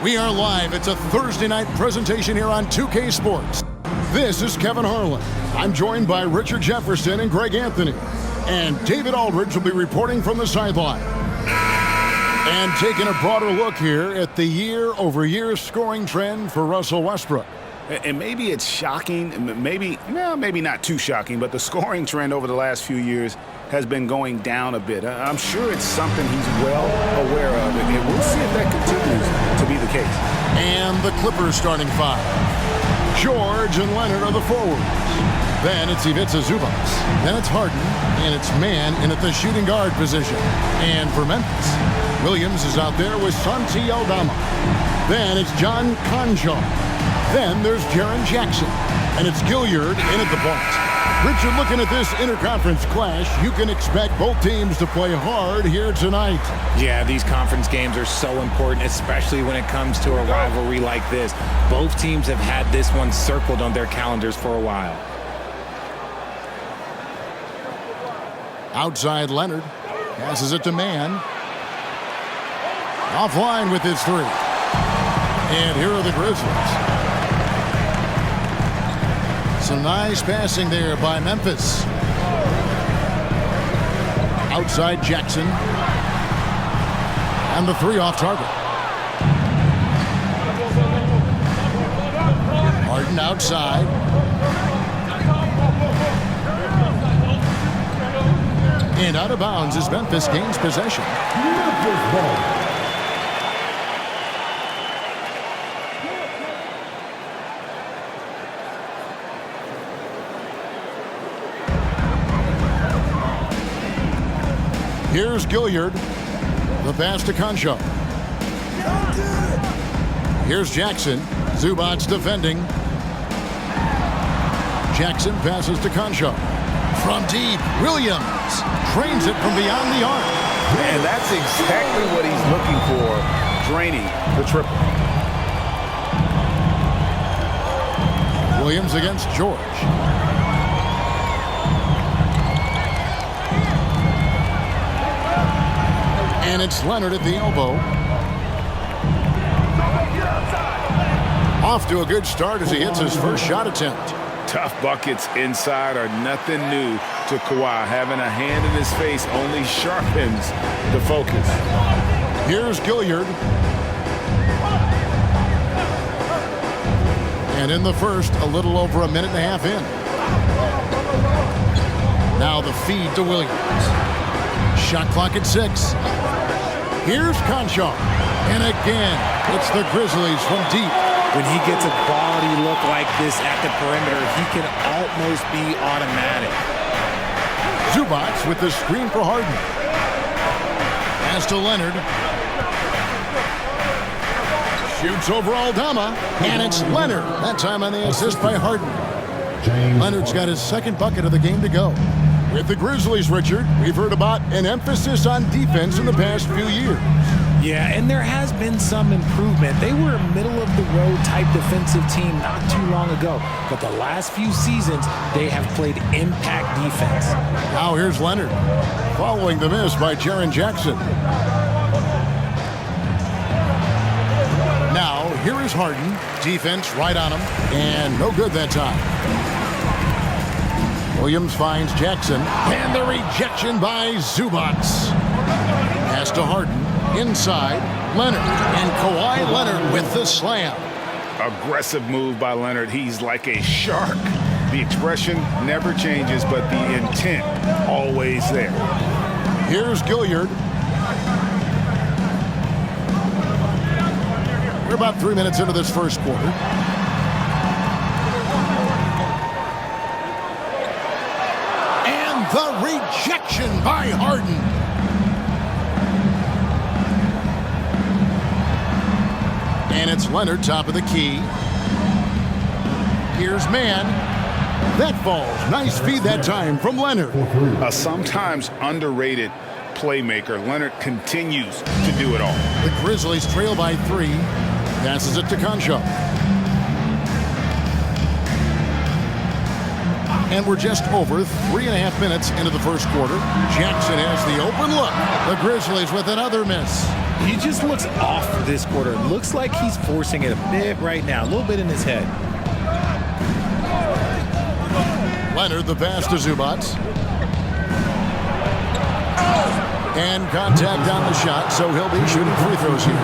We are live. It's a Thursday night presentation here on 2K Sports. This is Kevin Harlan. I'm joined by Richard Jefferson and Greg Anthony. And David Aldridge will be reporting from the sideline. And taking a broader look here at the year-over-year scoring trend for Russell Westbrook. And maybe it's shocking, maybe not too shocking, but the scoring trend over the last few years has been going down a bit. I'm sure it's something he's well aware of, and we'll see if that continues to be the case. And the Clippers starting five. George and Leonard are the forwards. Then it's Ivica Zubac. Then it's Harden, and it's Man in at the shooting guard position. And for Memphis, Williams is out there with Santi Aldama. Then it's John Conjo. Then there's Jaren Jackson, and it's Gilliard in at the point. Richard, looking at this interconference clash, you can expect both teams to play hard here tonight. Yeah, these conference games are so important, especially when it comes to a rivalry like this. Both teams have had this one circled on their calendars for a while. Outside Leonard, passes it to Man. Offline with his three. And here are the Grizzlies. Some nice passing there by Memphis. Outside Jackson. And the three off target. Harden outside. And out of bounds as Memphis gains possession. Memphis ball. Here's Gilliard. The pass to Conjo. Here's Jackson. Zubac defending. Jackson passes to Conjo. From deep, Williams trains it from beyond the arc. And that's exactly what he's looking for, draining the triple. Williams against George. And it's Leonard at the elbow. Off to a good start as he hits his first shot attempt. Tough buckets inside are nothing new to Kawhi. Having a hand in his face only sharpens the focus. Here's Gilliard. And in the first, a little over a minute and a half in. Now the feed to Williams. Shot clock at 6. Here's Conjo. And again, it's the Grizzlies from deep. When he gets a quality look like this at the perimeter, he can almost be automatic. Zubac with the screen for Harden. Pass to Leonard. Shoots over Aldama. And it's Leonard. That time on the assist by Harden. Leonard's got his second bucket of the game to go. With the Grizzlies, Richard, we've heard about an emphasis on defense in the past few years. Yeah, and there has been some improvement. They were a middle-of-the-road type defensive team not too long ago. But the last few seasons, they have played impact defense. Now here's Leonard, following the miss by Jaren Jackson. Now, here is Harden. Defense right on him, and no good that time. Williams finds Jackson, and the rejection by Zubac. Pass to Harden, inside, Leonard, and Kawhi Leonard with the slam. Aggressive move by Leonard. He's like a shark. The expression never changes, but the intent always there. Here's Gilliard. We're about 3 minutes into this first quarter. The rejection by Harden. And it's Leonard, top of the key. Here's Man. That falls. Nice feed that time from Leonard. A sometimes underrated playmaker. Leonard continues to do it all. The Grizzlies trail by 3. Passes it to Conjo. And we're just over 3.5 minutes into the first quarter. Jackson has the open look. The Grizzlies with another miss. He just looks off this quarter. Looks like he's forcing it a bit right now, a little bit in his head. Leonard, the pass to Zubac. And contact on the shot, so he'll be shooting free throws here.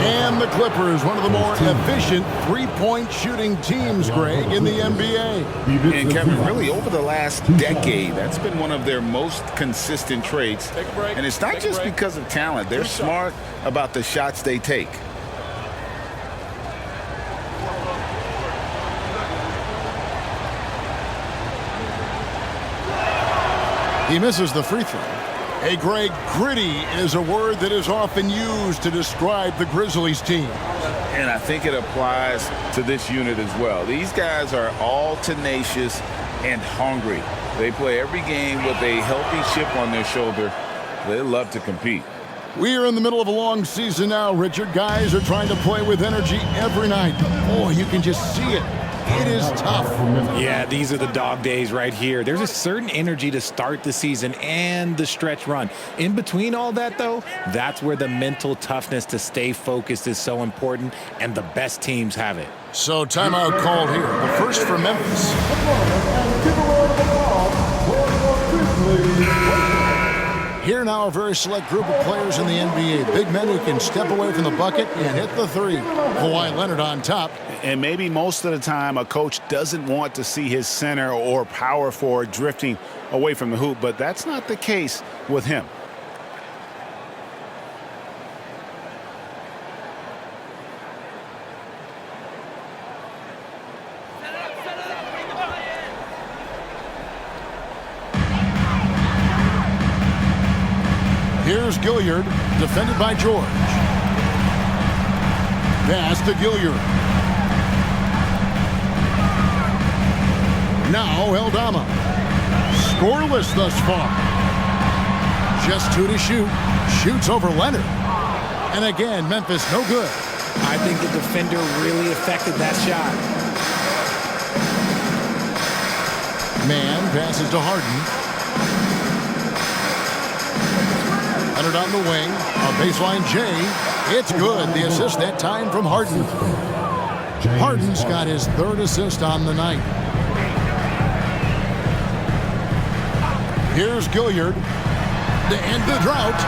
And the Clippers, one of the more efficient three-point shooting teams, Greg, in the NBA. And Kevin, really over the last decade, that's been one of their most consistent traits. And it's not just because of talent. They're smart about the shots they take. He misses the free throw. Hey, Greg, gritty is a word that is often used to describe the Grizzlies team. And I think it applies to this unit as well. These guys are all tenacious and hungry. They play every game with a healthy chip on their shoulder. They love to compete. We are in the middle of a long season now, Richard. Guys are trying to play with energy every night. Oh, you can just see it. It is tough. Yeah, these are the dog days right here. There's a certain energy to start the season and the stretch run. In between all that, though, that's where the mental toughness to stay focused is so important, and the best teams have it. So timeout called here. The first for Memphis. Here now a very select group of players in the NBA. Big men who can step away from the bucket and hit the three. Kawhi Leonard on top. And maybe most of the time a coach doesn't want to see his center or power forward drifting away from the hoop, but that's not the case with him. Here's Gilliard, defended by George. Pass to Gilliard. Now Eldama. Scoreless thus far. Just 2 to shoot. Shoots over Leonard. And again, Memphis no good. I think the defender really affected that shot. Man passes to Harden. Leonard on the wing. A baseline J. It's good. The assist that time from Harden. Harden's got his third assist on the night. Here's Gilliard to end the drought.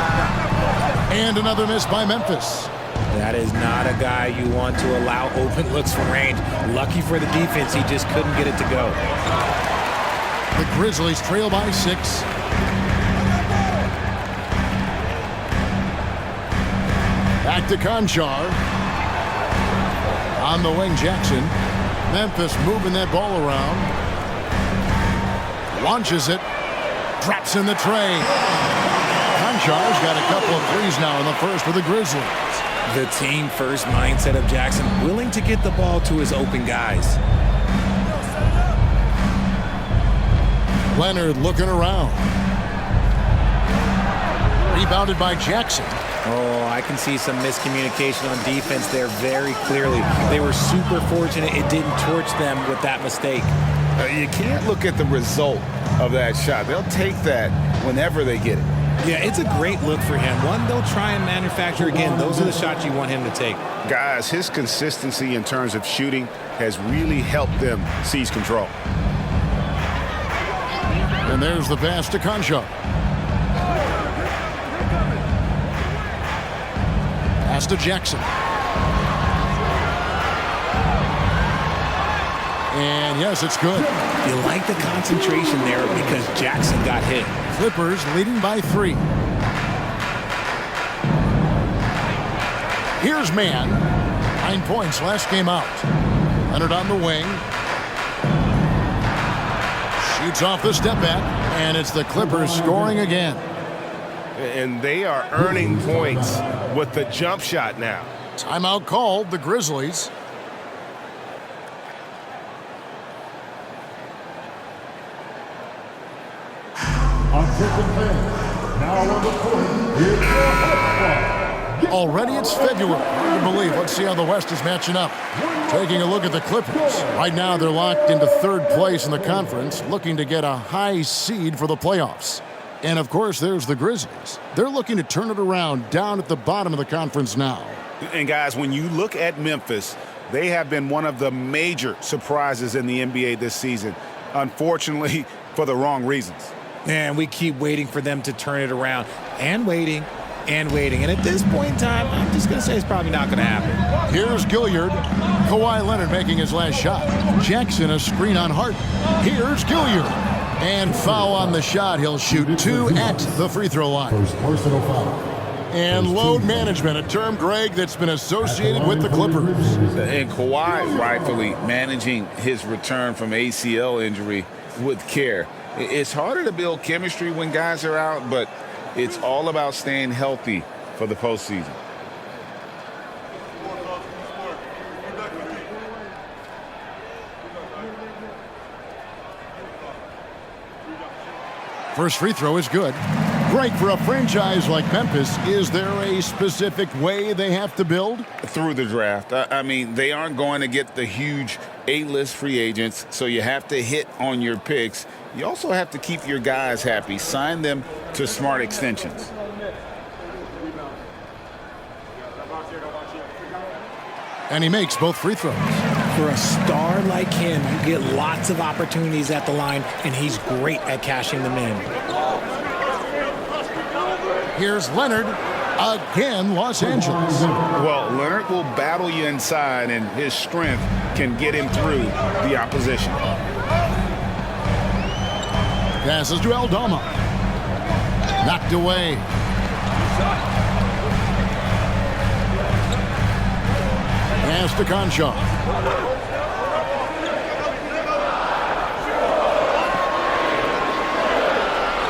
And another miss by Memphis. That is not a guy you want to allow open looks from range. Lucky for the defense, he just couldn't get it to go. The Grizzlies trail by 6. Back to Conchar. On the wing, Jackson. Memphis moving that ball around. Launches it. Drops in the tray. Conchar's got a couple of threes now in the first for the Grizzlies. The team first mindset of Jackson, willing to get the ball to his open guys. Leonard looking around. Rebounded by Jackson. Oh, I can see some miscommunication on defense there very clearly. They were super fortunate it didn't torch them with that mistake. You can't look at the result of that shot. They'll take that whenever they get it. Yeah, it's a great look for him. One they'll try and manufacture again. Those are the shots you want him to take. Guys, his consistency in terms of shooting has really helped them seize control. And there's the pass to Conchar. Pass to Jackson. And yes, it's good. You like the concentration there because Jackson got hit. Clippers leading by 3. Here's Man. 9 points last game out. Leonard on the wing. Shoots off the step back. And it's the Clippers scoring again. And they are earning points with the jump shot now. Timeout called, the Grizzlies. Now on the court, here's your host, Already it's February. Hard to believe. Let's see how the West is matching up. Taking a look at the Clippers. Right now they're locked into third place in the conference, looking to get a high seed for the playoffs. And of course, there's the Grizzlies. They're looking to turn it around down at the bottom of the conference now. And guys, when you look at Memphis, they have been one of the major surprises in the NBA this season. Unfortunately, for the wrong reasons. And we keep waiting for them to turn it around and waiting and waiting. And at this point in time, I'm just going to say it's probably not going to happen. Here's Gilliard. Kawhi Leonard making his last shot. Jackson a screen on Harden. Here's Gilliard. And foul on the shot. He'll shoot 2 at the free throw line. Personal foul. And load management, a term, Greg, that's been associated with the Clippers. And Kawhi rightfully managing his return from ACL injury with care. It's harder to build chemistry when guys are out, but it's all about staying healthy for the postseason. First free throw is good. Greg, for a franchise like Memphis, is there a specific way they have to build? Through the draft. I mean, they aren't going to get the huge A-list free agents, so you have to hit on your picks. You also have to keep your guys happy. Sign them to smart extensions. And he makes both free throws. For a star like him, you get lots of opportunities at the line, and he's great at cashing them in. Here's Leonard. Again, Los Angeles. Well, Leonard will battle you inside, and his strength can get him through the opposition. Passes to Aldama. Knocked away. Pass to Concha.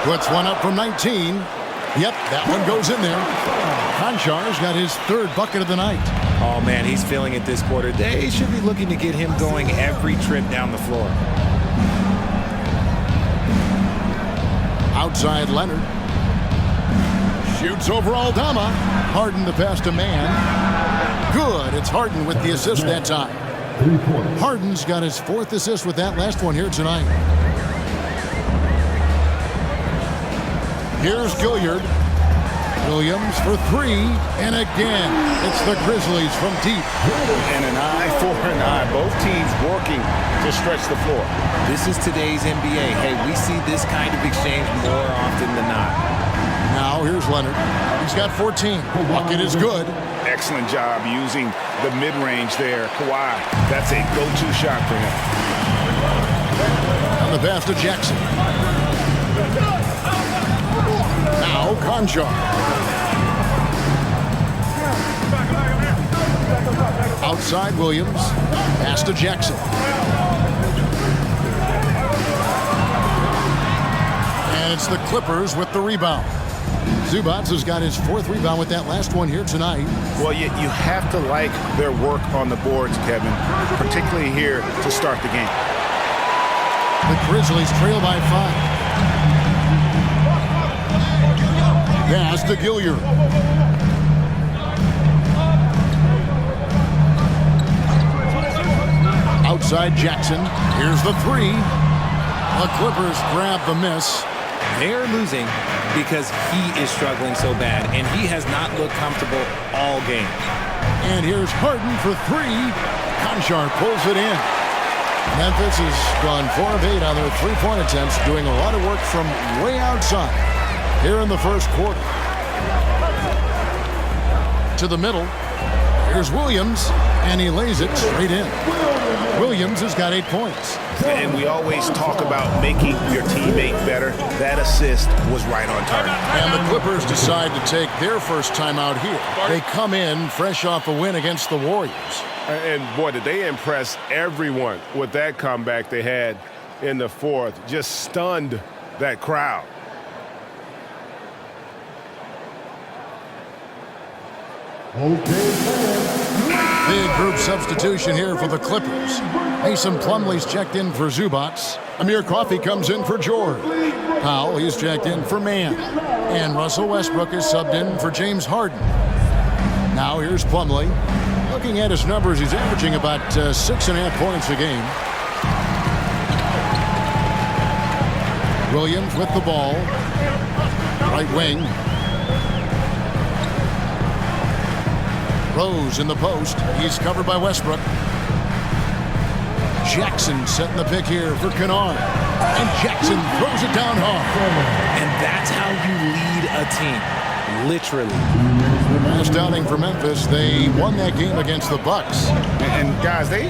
Puts one up from 19. Yep, that one goes in there. Conchar's got his third bucket of the night. Oh, man, he's feeling it this quarter. They should be looking to get him going every trip down the floor. Outside Leonard. Shoots over Aldama. Harden the pass to man. Good. It's Harden with the assist that time. Harden's got his fourth assist with that last one here tonight. Here's Gilliard. Williams for three. And again, it's the Grizzlies from deep. And an eye for an eye. Both teams working to stretch the floor. This is today's NBA. Hey, we see this kind of exchange more often than not. Now here's Leonard. He's got 14. Bucket is good. Excellent job using the mid-range there. Kawhi, that's a go-to shot for him. On the pass to Jackson. Now Concha. Outside Williams. Pass to Jackson. And it's the Clippers with the rebound. Zubac has got his fourth rebound with that last one here tonight. Well, you have to like their work on the boards, Kevin, particularly here to start the game. The Grizzlies trail by 5. Pass to Gilliard. Outside Jackson. Here's the three. The Clippers grab the miss. They're losing because he is struggling so bad, and he has not looked comfortable all game. And here's Harden for three. Conchar pulls it in. Memphis has gone 4 of 8 on their three-point attempts, doing a lot of work from way outside here in the first quarter. To the middle. Here's Williams, and he lays it straight in. Williams has got 8 points. And we always talk about making your teammate better. That assist was right on target. And the Clippers decide to take their first time out here. They come in fresh off a win against the Warriors. And, boy, did they impress everyone with that comeback they had in the fourth. Just stunned that crowd. Big group substitution here for the Clippers. Mason Plumlee's checked in for Zubac. Amir Coffey comes in for George. Powell, he's checked in for Mann. And Russell Westbrook is subbed in for James Harden. Now here's Plumlee. Looking at his numbers, he's averaging about 6.5 points a game. Williams with the ball. Right wing. Rose in the post. He's covered by Westbrook. Jackson setting the pick here for Kennard. And Jackson throws it down hard. And that's how you lead a team. Literally. Last outing for Memphis, they won that game against the Bucks. And guys, they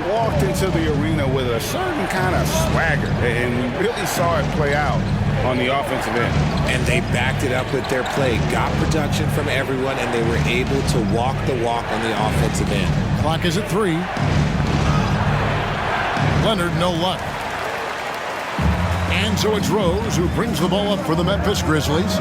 walked into the arena with a certain kind of swagger, and we really saw it play out on the offensive end. And they backed it up with their play, got production from everyone, and they were able to walk the walk on the offensive end. Clock is at 3. Leonard, no luck. And so it's Rose who brings the ball up for the Memphis Grizzlies.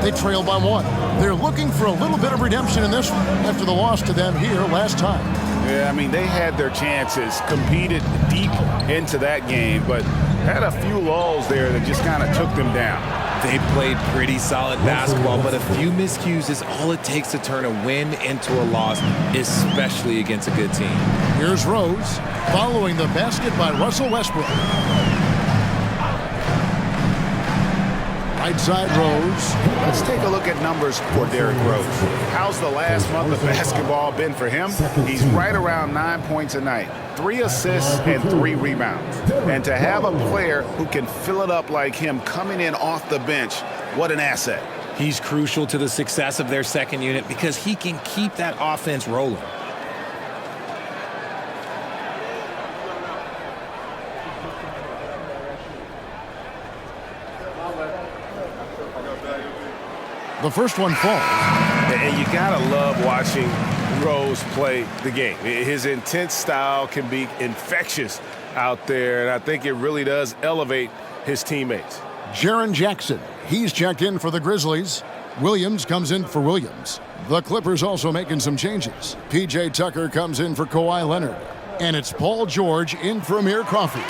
They trail by 1. They're looking for a little bit of redemption in this one after the loss to them here last time. Yeah, I mean, they had their chances, competed deep into that game, but had a few lulls there that just kind of took them down. They played pretty solid basketball, but a few miscues is all it takes to turn a win into a loss, especially against a good team. Here's Rose following the basket by Russell Westbrook. Right side Rose. Let's take a look at numbers for Derrick Rose. How's the last month of basketball been for him? He's right around 9 points a night, 3 assists and 3 rebounds. And to have a player who can fill it up like him coming in off the bench, what an asset. He's crucial to the success of their second unit because he can keep that offense rolling. The first one falls. And you got to love watching Rose play the game. His intense style can be infectious out there, and I think it really does elevate his teammates. Jaren Jackson, he's checked in for the Grizzlies. Williams comes in for Williams. The Clippers also making some changes. P.J. Tucker comes in for Kawhi Leonard. And it's Paul George in for Amir Coffey.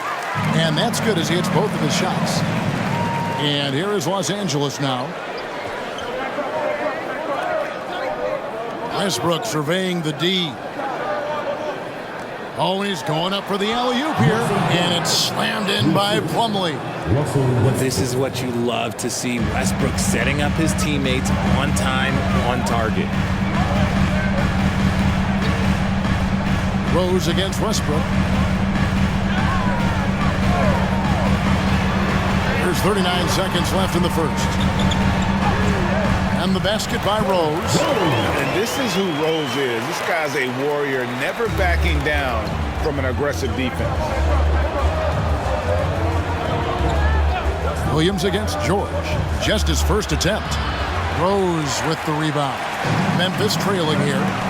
And that's good as he hits both of his shots. And here is Los Angeles now. Westbrook surveying the D. Always going up for the alley-oop here, and it's slammed in by Plumlee. This is what you love to see. Westbrook setting up his teammates on time, on target. Rose against Westbrook. There's 39 seconds left in the first. And the basket by Rose. And this is who Rose is. This guy's a warrior, never backing down from an aggressive defense. Williams against George. Just his first attempt. Rose with the rebound. Memphis trailing here.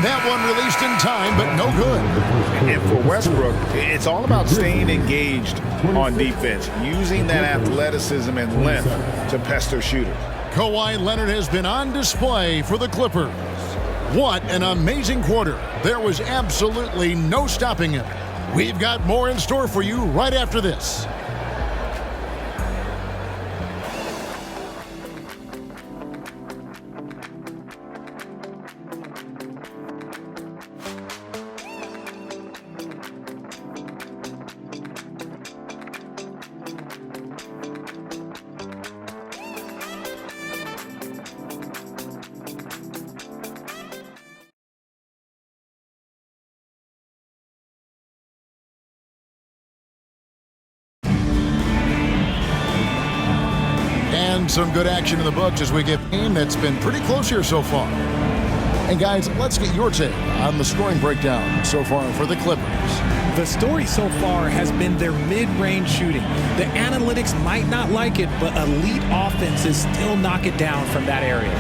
That one released in time, but no good. And for Westbrook, it's all about staying engaged on defense, using that athleticism and length to pester shooters. Kawhi Leonard has been on display for the Clippers. What an amazing quarter. There was absolutely no stopping him. We've got more in store for you right after this. And some good action in the books as we get a game that's been pretty close here so far. And guys, let's get your take on the scoring breakdown so far for the Clippers. The story so far has been their mid-range shooting. The analytics might not like it, but elite offenses still knock it down from that area.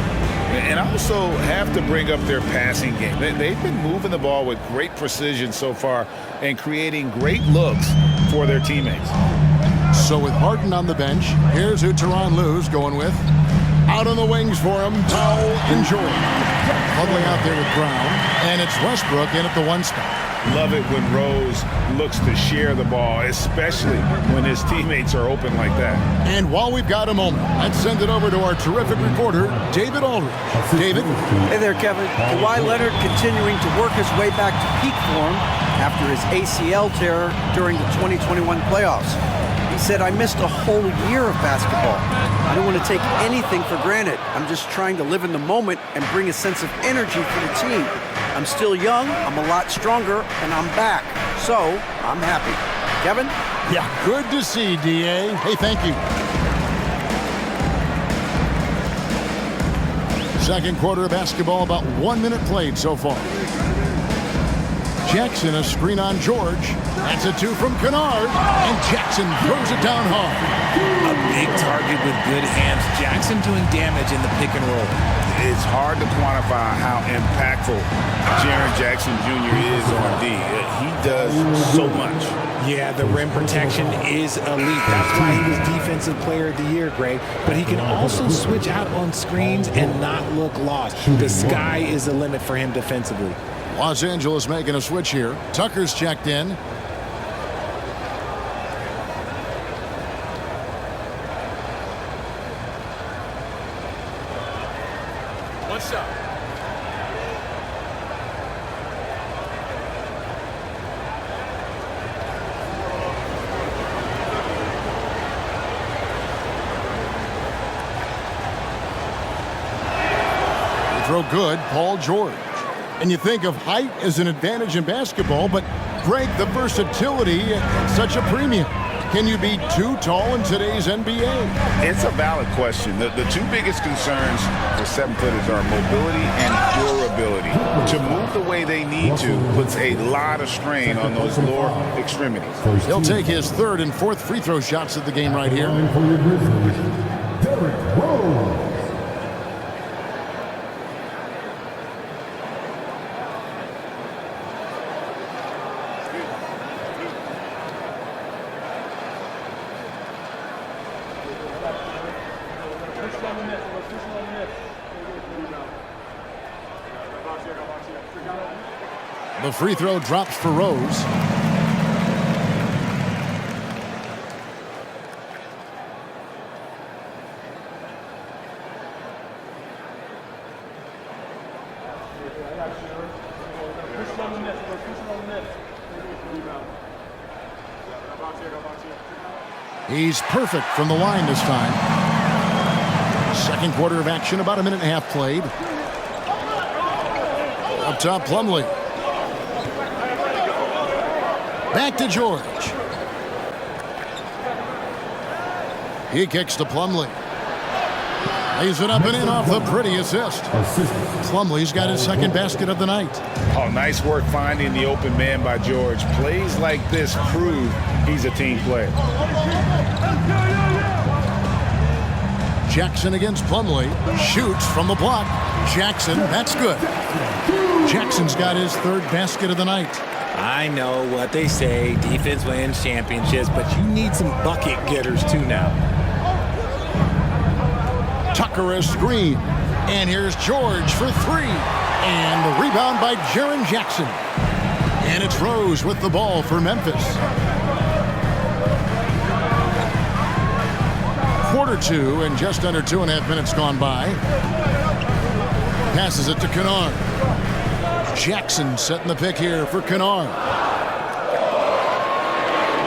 And also have to bring up their passing game. They've been moving the ball with great precision so far and creating great looks for their teammates. So with Harden on the bench, here's who Tyronn Lue's going with. Out on the wings for him, Powell and George. Huddling out there with Brown, and it's Westbrook in at the 1 spot. Love it when Rose looks to share the ball, especially when his teammates are open like that. And while we've got a moment, let's send it over to our terrific reporter, David Aldridge. David? Hey there, Kevin. Kawhi Leonard continuing to work his way back to peak form after his ACL tear during the 2021 playoffs. He said, I missed a whole year of basketball. I don't want to take anything for granted. I'm just trying to live in the moment and bring a sense of energy for the team. I'm still young, I'm a lot stronger, and I'm back. So, I'm happy. Kevin? Yeah, good to see, D.A. Hey, thank you. Second quarter of basketball, about 1 minute played so far. Jackson, a screen on George. That's a 2 from Kennard, and Jackson throws it down hard. A big target with good hands. Jackson doing damage in the pick and roll. It's hard to quantify how impactful Jaren Jackson Jr. is on D. He does so much. Yeah, the rim protection is elite. That's why he was Defensive Player of the Year, Greg. But he can also switch out on screens and not look lost. The sky is the limit for him defensively. Los Angeles making a switch here. Tucker's checked in. What's up? They throw good, Paul George. And you think of height as an advantage in basketball, but Greg, the versatility at such a premium. Can you be too tall in today's NBA? It's a valid question. The two biggest concerns for 7-footers are mobility and durability. To move the way they need to puts a lot of strain on those lower extremities. He'll take his 3rd and 4th free throw shots of the game right here. The free throw drops for Rose. He's perfect from the line this time. Second quarter of action, about 1.5 minutes played. Up top, Plumlee. Back to George. He kicks to Plumlee. Lays it up and in off the pretty assist. Plumlee's got his 2nd basket of the night. Oh, nice work finding the open man by George. Plays like this prove he's a team player. Jackson against Plumlee. Shoots from the block. Jackson, that's good. Jackson's got his 3rd basket of the night. I know what they say, defense wins championships, but you need some bucket getters too now. Tucker a screen. And here's George for 3. And the rebound by Jaren Jackson. And it's Rose with the ball for Memphis. Quarter 2 and just under 2.5 minutes gone by. Passes it to Kennard. Jackson setting the pick here for Kennard.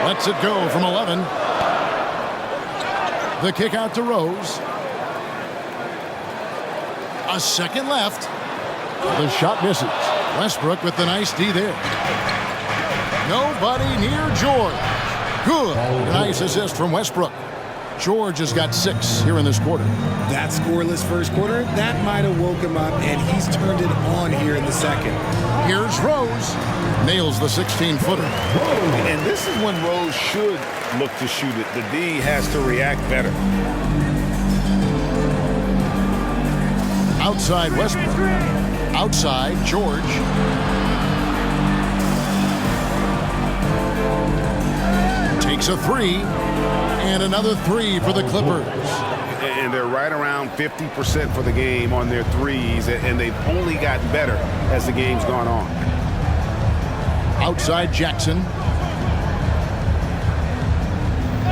Lets it go from 11. The kick out to Rose. A second left. The shot misses. Westbrook with the nice D there. Nobody near George. Good. Nice assist from Westbrook. George has got 6 here in this quarter. That scoreless first quarter, that might have woke him up, and he's turned it on here in the second. Here's Rose. Nails the 16-footer. And this is when Rose should look to shoot it. The D has to react better. Outside Westbrook. Outside George. Takes a three, and another three for the Clippers. And they're right around 50% for the game on their threes, and they've only gotten better as the game's gone on. Outside Jackson.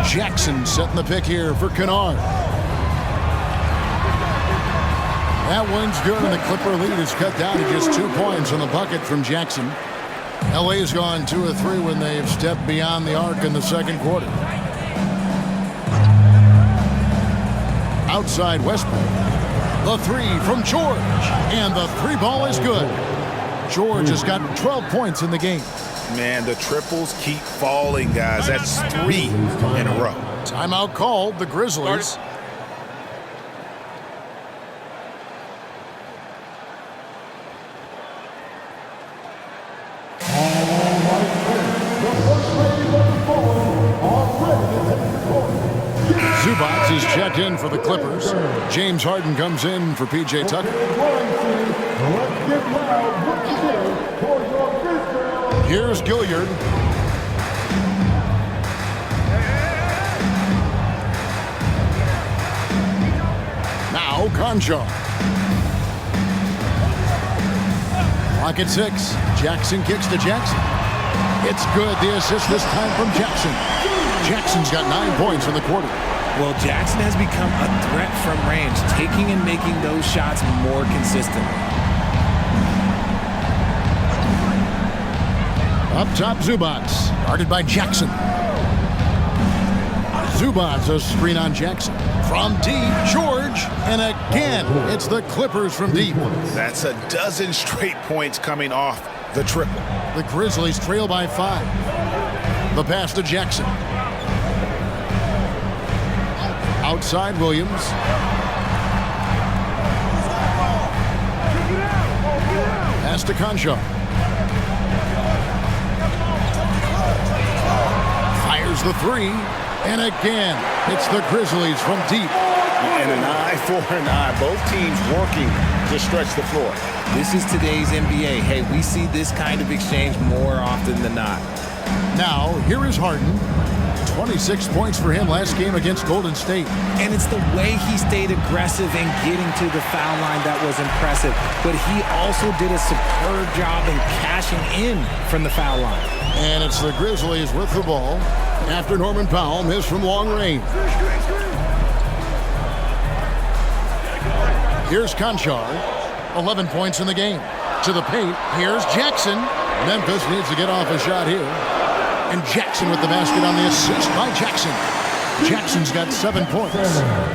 Jackson setting the pick here for Kennard. That one's good, and the Clipper lead is cut down to just 2 points on the bucket from Jackson. LA's gone 2 of 3 when they've stepped beyond the arc in the second quarter. Outside Westbrook. The three from George, and the three ball is good. George has got 12 points in the game. Man, the triples keep falling, guys. That's 3 in a row. Timeout called, the Grizzlies. Zubats is checked in for the Clippers. James Harden comes in for P.J. Tucker. Here's Gilliard. Now Conchar. Clock at 6. Jackson kicks to Jackson. It's good. The assist this time from Jackson. Jackson's got 9 points in the quarter. Well, Jackson has become a threat from range, taking and making those shots more consistently. Up top, Zubats. Guarded by Jackson. Zubats, a screen on Jackson. From deep, George. And again, it's the Clippers from deep. That's a dozen straight points coming off the triple. The Grizzlies trail by 5. The pass to Jackson. Outside Williams. Pass to Conchar. Fires the three. And again, it's the Grizzlies from deep. And an eye for an eye. Both teams working to stretch the floor. This is today's NBA. Hey, we see this kind of exchange more often than not. Now, here is Harden. 26 points for him last game against Golden State. And it's the way he stayed aggressive and getting to the foul line that was impressive. But he also did a superb job in cashing in from the foul line. And it's the Grizzlies with the ball after Norman Powell missed from long range. Here's Conchar. 11 points in the game. To the paint. Here's Jackson. Memphis needs to get off a shot here. And Jackson with the basket on the assist by Jackson. Jackson's got 7 points.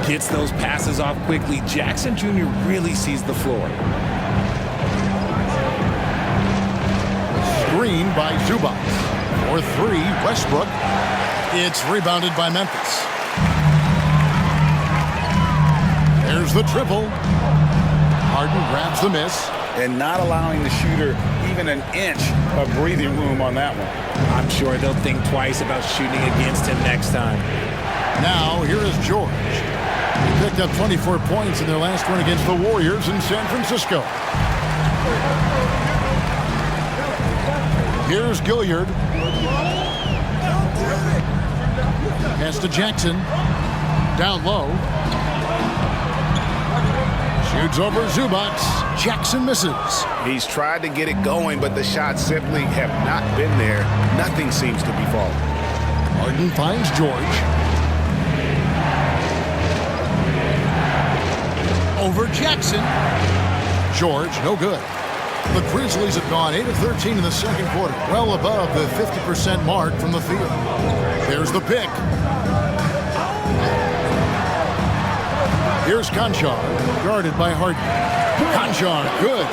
Gets those passes off quickly. Jackson Jr. really sees the floor. Screen by Zubats. For 3, Westbrook. It's rebounded by Memphis. There's the triple. Harden grabs the miss. And not allowing the shooter even an inch of breathing room on that one. I'm sure they'll think twice about shooting against him next time. Now, here is George. He picked up 24 points in their last one against the Warriors in San Francisco. Here's Gilliard. Pass to Jackson. Down low. Shoots over Zubats. Jackson misses. He's tried to get it going, but the shots simply have not been there. Nothing seems to be falling. Harden finds George. Over Jackson. George, no good. The Grizzlies have gone 8 of 13 in the second quarter, well above the 50% mark from the field. There's the pick. Here's Conchar, guarded by Harden. Conchar, good.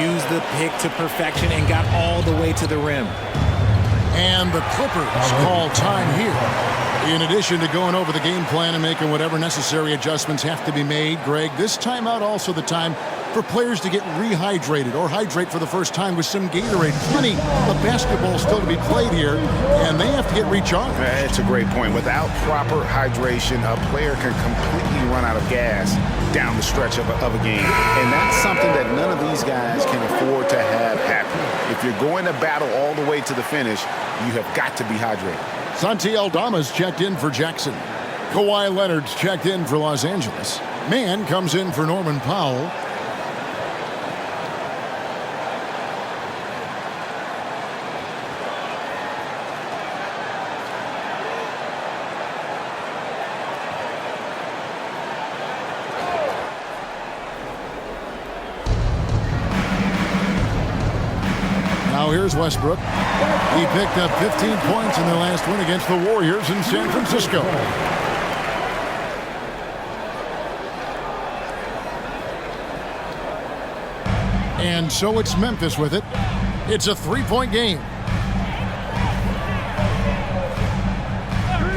Used the pick to perfection and got all the way to the rim. And the Clippers call time here. In addition to going over the game plan and making whatever necessary adjustments have to be made, Greg, this timeout also the time for players to get rehydrated or hydrate for the first time with some Gatorade. Plenty of basketball still to be played here, and they have to get recharged. It's a great point. Without proper hydration, a player can completely run out of gas down the stretch of a game. And that's something that none of these guys can afford to have happen. If you're going to battle all the way to the finish, you have got to be hydrated. Santi Aldama's checked in for Jackson. Kawhi Leonard's checked in for Los Angeles. Mann comes in for Norman Powell. Now here's Westbrook. He picked up 15 points in their last win against the Warriors in San Francisco. And so it's Memphis with it. It's a three-point game.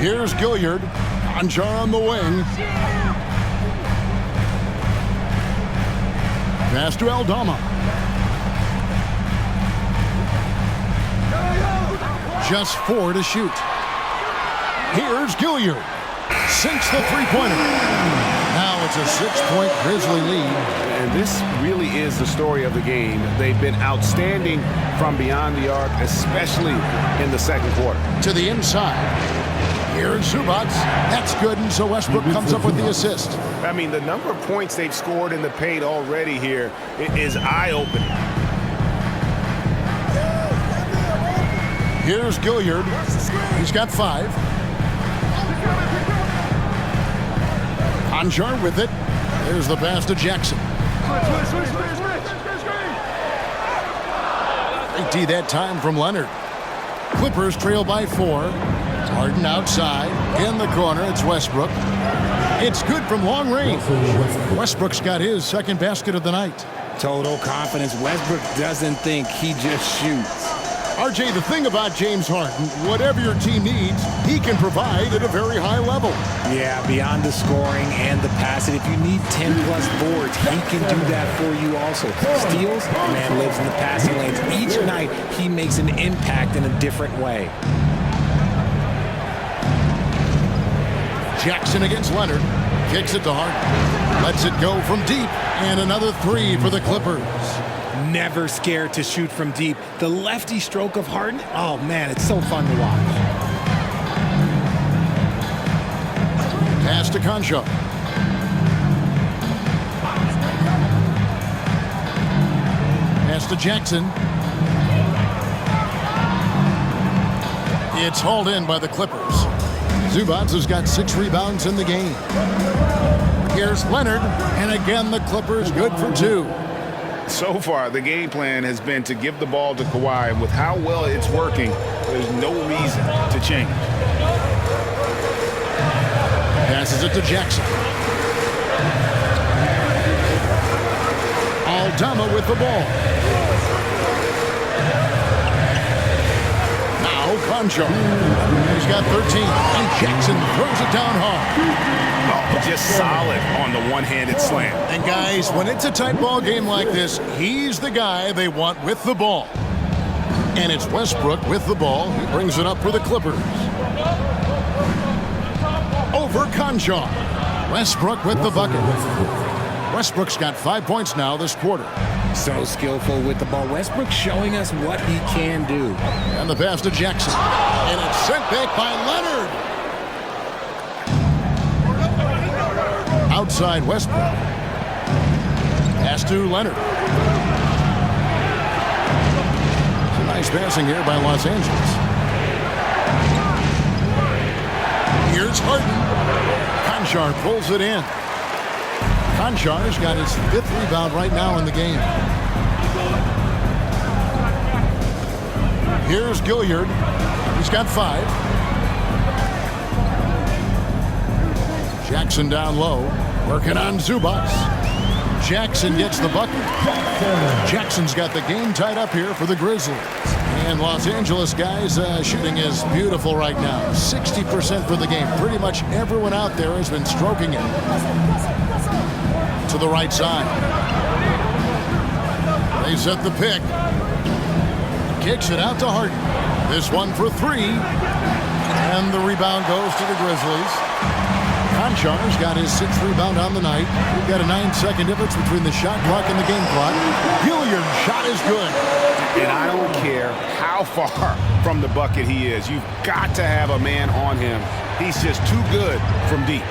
Here's Gilliard. Conchar on the wing. Pass to Aldama. Just 4 to shoot. Here's Gilliard. Sinks the three-pointer. Now it's a 6-point Grizzly lead. And this really is the story of the game. They've been outstanding from beyond the arc, especially in the second quarter. To the inside. Here's Zubac. That's good, and so Westbrook comes up with the assist. I mean, the number of points they've scored in the paint already here is eye-opening. Here's Gilliard. He's got 5. Conchar with it. There's the pass to Jackson. They tee that time from Leonard. Clippers trail by 4. Harden outside. In the corner, it's Westbrook. It's good from long range. Westbrook's got his second basket of the night. Total confidence. Westbrook doesn't think, he just shoots. RJ, the thing about James Harden, whatever your team needs, he can provide at a very high level. Yeah, beyond the scoring and the passing, if you need 10-plus boards, he can do that for you also. Steals, the man lives in the passing lanes. Each night, he makes an impact in a different way. Jackson against Leonard. Kicks it to Harden. Lets it go from deep. And another 3 for the Clippers. Never scared to shoot from deep. The lefty stroke of Harden, oh man, it's so fun to watch. Pass to Conchar. Pass to Jackson. It's hauled in by the Clippers. Zubac has got 6 rebounds in the game. Here's Leonard, and again the Clippers good for 2. So far, the game plan has been to give the ball to Kawhi, and with how well it's working, there's no reason to change. Passes it to Jackson. Aldama with the ball. Now Conchar. He's got 13, and Jackson throws it down hard. Oh, just solid on the one-handed slam. And guys, when it's a tight ball game like this, he's the guy they want with the ball. And it's Westbrook with the ball. He brings it up for the Clippers. Over Conchar. Westbrook with the bucket. Westbrook's got 5 points now this quarter. So skillful with the ball. Westbrook showing us what he can do. And the pass to Jackson. And it's sent back by Leonard. Outside Westbrook. Pass to Leonard. Some nice passing here by Los Angeles. Here's Harden. Conchar pulls it in. Conchar's got his 5th rebound right now in the game. Here's Gilliard. He's got 5. Jackson down low. Working on Zubac. Jackson gets the bucket. Jackson's got the game tied up here for the Grizzlies. And Los Angeles guys, shooting is beautiful right now. 60% for the game. Pretty much everyone out there has been stroking it. To the right side. They set the pick. Kicks it out to Harden. This one for 3. And the rebound goes to the Grizzlies. Conchar's got his 6th rebound on the night. We've got a 9-second difference between the shot clock and the game clock. Gilliard's shot is good. And I don't care how how far from the bucket he is. You've got to have a man on him. He's just too good from deep.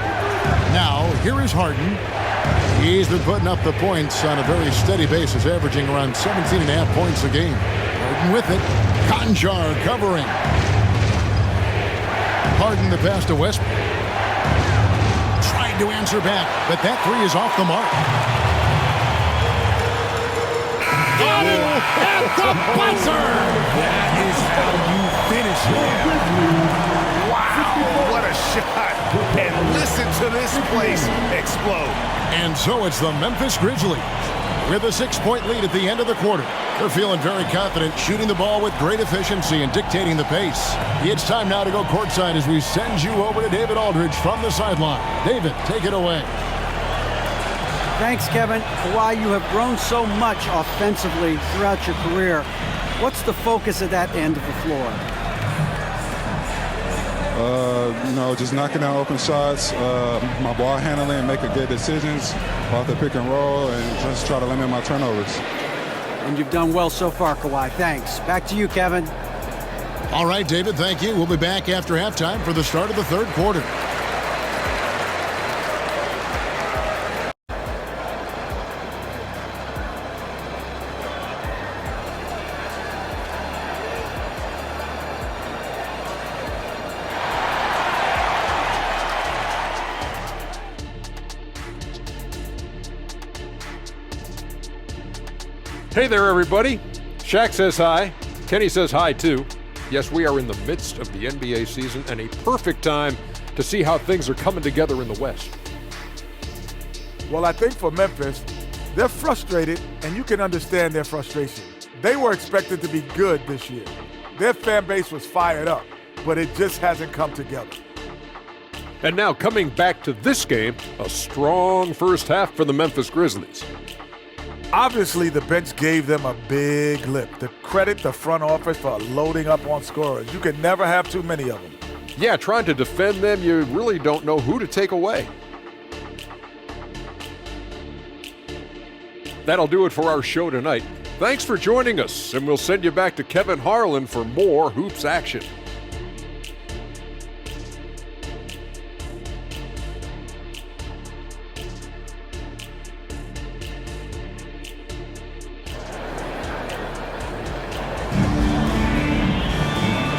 Now, here is Harden. He's been putting up the points on a very steady basis, averaging around 17.5 points a game. Harden with it. Conjar covering. Harden the pass to Westbrook. Tried to answer back, but that three is off the mark. Got it at the buzzer! That is how you finish it. Wow, what a shot. And listen to this place explode. And so it's the Memphis Grizzlies with a 6-point lead at the end of the quarter. They're feeling very confident, shooting the ball with great efficiency and dictating the pace. It's time now to go courtside as we send you over to David Aldridge from the sideline. David, take it away. Thanks, Kevin. Kawhi, you have grown so much offensively throughout your career. What's the focus of that end of the floor? Just knocking down open shots, my ball handling, making good decisions off the pick and roll, and just try to limit my turnovers. And you've done well so far, Kawhi. Thanks. Back to you, Kevin. All right, David, thank you. We'll be back after halftime for the start of the third quarter. Hey there, everybody. Shaq says hi. Kenny says hi, too. Yes, we are in the midst of the NBA season and a perfect time to see how things are coming together in the West. Well, I think for Memphis, they're frustrated, and you can understand their frustration. They were expected to be good this year. Their fan base was fired up, but it just hasn't come together. And now coming back to this game, a strong first half for the Memphis Grizzlies. Obviously, the bench gave them a big lift. To credit the front office for loading up on scorers. You can never have too many of them. Yeah, trying to defend them, you really don't know who to take away. That'll do it for our show tonight. Thanks for joining us, and we'll send you back to Kevin Harlan for more hoops action.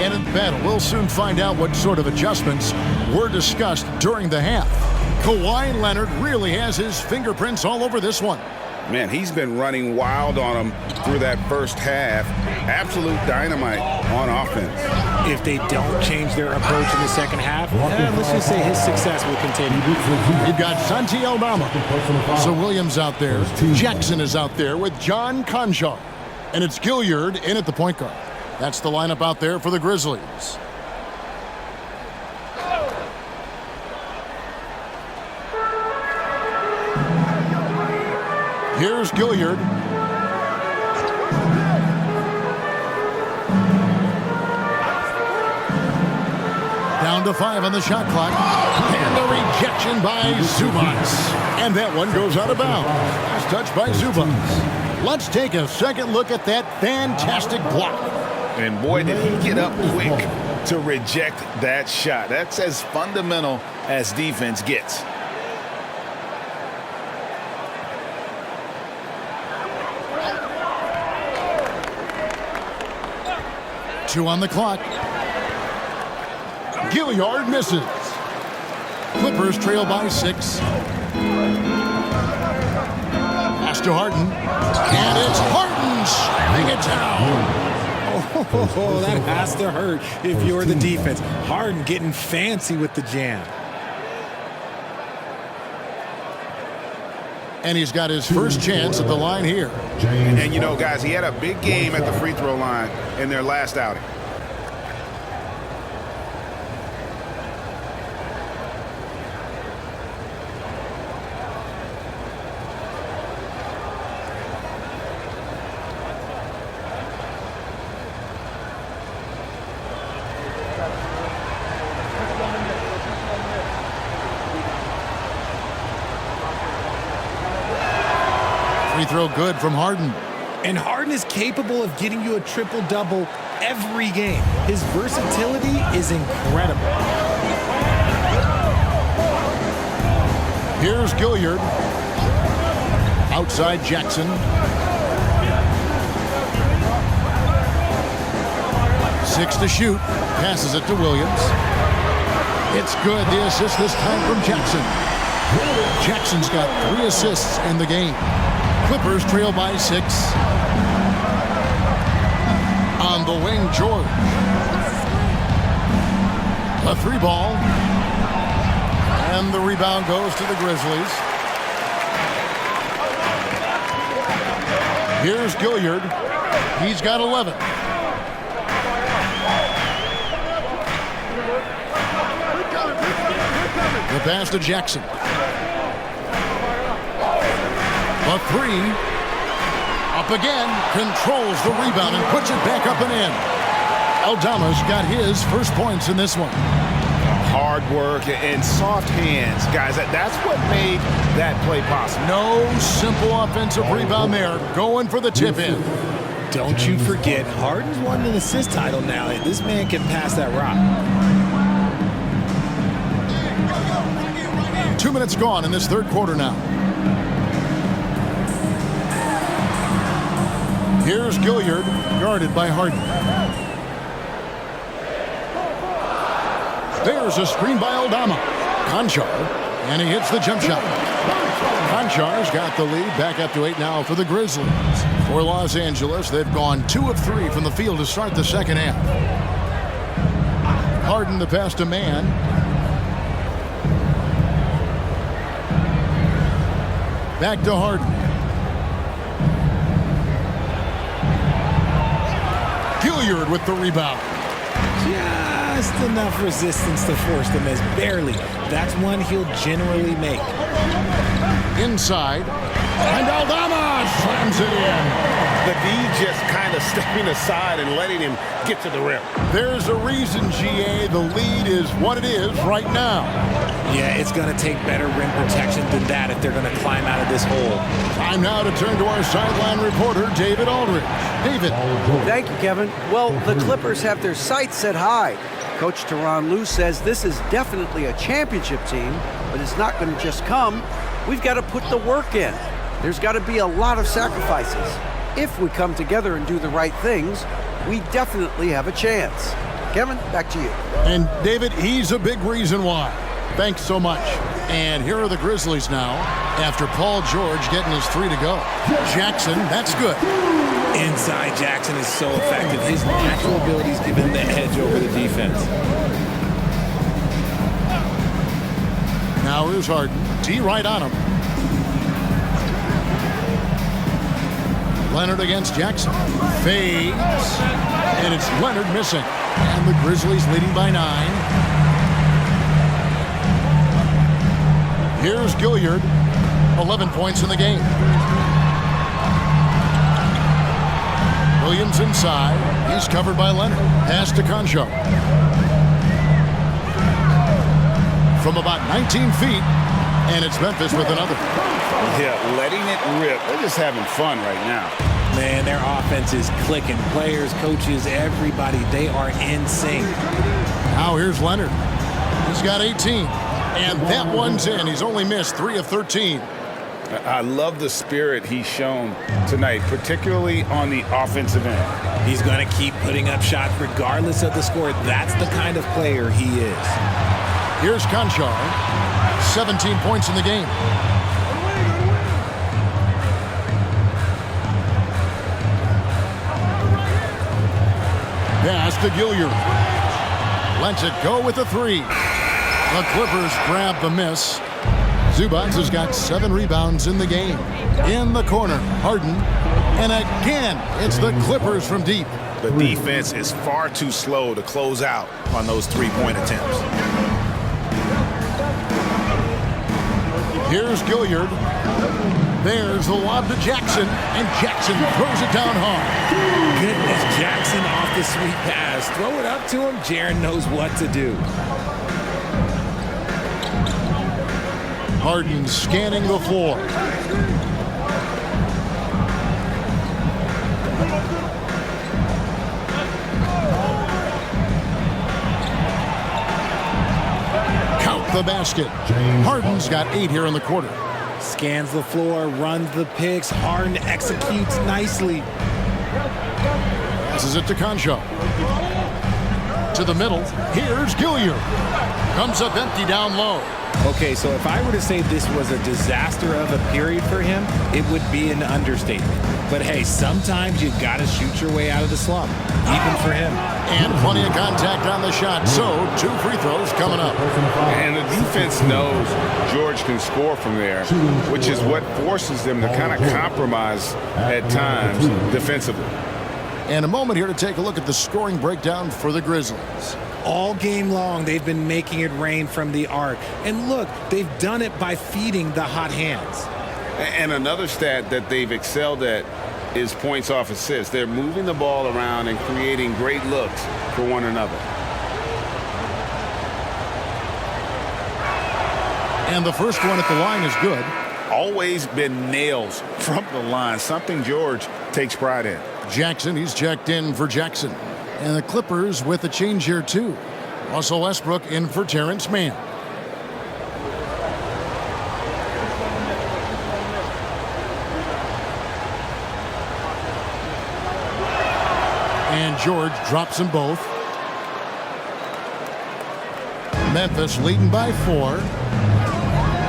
And in the battle, we'll soon find out what sort of adjustments were discussed during the half. Kawhi Leonard really has his fingerprints all over this one. Man, he's been running wild on him through that first half. Absolute dynamite on offense. If they don't change their approach in the second half, let's just say his success will continue. You've got Santi Aldama. So Williams out there. Jackson is out there with John Conjar. And it's Gilliard in at the point guard. That's the lineup out there for the Grizzlies. Here's Gilliard. Down to 5 on the shot clock. And a rejection by Zubats. And that one goes out of bounds. Last touch by Zubats. Let's take a second look at that fantastic block. And boy, did he get up quick to reject that shot. That's as fundamental as defense gets. Two on the clock. Gilliard misses. Clippers trail by 6. Pass to Harden. And it's Harden slamming it down. Oh, that has to hurt if you're the defense. Harden getting fancy with the jam. And he's got his first chance at the line here. And you know, guys, he had a big game at the free throw line in their last outing. Free throw good from Harden. And Harden is capable of getting you a triple-double every game. His versatility is incredible. Here's Gilliard. Outside Jackson. 6 to shoot. Passes it to Williams. It's good. The assist this time from Jackson. Jackson's got 3 assists in the game. Clippers trail by 6. On the wing, George. A 3-ball. And the rebound goes to the Grizzlies. Here's Gilliard. He's got 11. The pass to Jackson. A 3. Up again. Controls the rebound and puts it back up and in. Aldama's got his first points in this one. Hard work and soft hands, guys. That's what made that play possible. No simple offensive rebound there. Going for the tip in. Don't you forget, Harden's won an assist title now. This man can pass that rock. 2 minutes gone in this third quarter now. Here's Gilliard, guarded by Harden. There's a screen by Aldama. Conchar, and he hits the jump shot. Conchar's got the lead, back up to 8 now for the Grizzlies. For Los Angeles, they've gone 2 of 3 from the field to start the second half. Harden the pass to Mann. Back to Harden. Gilliard with the rebound. Just enough resistance to force the miss. Barely. That's one he'll generally make. Inside. And Aldama slams it in. The D just kind of stepping aside and letting him get to the rim. There's a reason, GA. The lead is what it is right now. Yeah, it's going to take better rim protection than that if they're going to climb out of this hole. Time now to turn to our sideline reporter, David Aldridge. David. Thank you, Kevin. Well, the Clippers have their sights set high. Coach Tyronn Lue says this is definitely a championship team, but it's not going to just come. We've got to put the work in. There's got to be a lot of sacrifices. If we come together and do the right things, we definitely have a chance. Kevin, back to you. And David, he's a big reason why. Thanks so much. And here are the Grizzlies now after Paul George getting his 3 to go. Jackson, that's good. Inside Jackson is so effective. His natural abilities give him the edge over the defense. Now here's Harden. D right on him. Leonard against Jackson. Fades. And it's Leonard missing. And the Grizzlies leading by 9. Here's Gilliard. 11 points in the game. Williams inside. He's covered by Leonard. Pass to Concho. From about 19 feet. And it's Memphis with another. Yeah, letting it rip. They're just having fun right now. Man, their offense is clicking. Players, coaches, everybody, they are in sync. Now here's Leonard. He's got 18. And that one's in. He's only missed 3 of 13. I love the spirit he's shown tonight, particularly on the offensive end. He's going to keep putting up shots regardless of the score. That's the kind of player he is. Here's Conchar. 17 points in the game. Pass to Gilliard. Lets it go with a 3. The Clippers grab the miss. Zubac has got 7 rebounds in the game. In the corner, Harden. And again, it's the Clippers from deep. The defense is far too slow to close out on those 3-point attempts. Here's Gilliard. There's the lob to Jackson, and Jackson throws it down hard. Goodness, Jackson off the sweet pass. Throw it up to him. Jaren knows what to do. Harden scanning the floor. the basket. Harden's got 8 here in the quarter. Scans the floor, runs the picks. Harden executes nicely. Passes it to Concho. To the middle. Here's Gilliard. Comes up empty down low. Okay, so if I were to say this was a disaster of a period for him, it would be an understatement. But hey, sometimes you gotta shoot your way out of the slump, even for him. And plenty of contact on the shot, so 2 free throws coming up. And the defense knows George can score from there, which is what forces them to kind of compromise at times defensively. And a moment here to take a look at the scoring breakdown for the Grizzlies. All game long, they've been making it rain from the arc. And look, they've done it by feeding the hot hands. And another stat that they've excelled at is points off assists. They're moving the ball around and creating great looks for one another. And the first one at the line is good. Always been nails from the line, something George takes pride in. Jackson, he's checked in for Jackson. And the Clippers with a change here too. Russell Westbrook in for Terrence Mann. And George drops them both. Memphis leading by 4.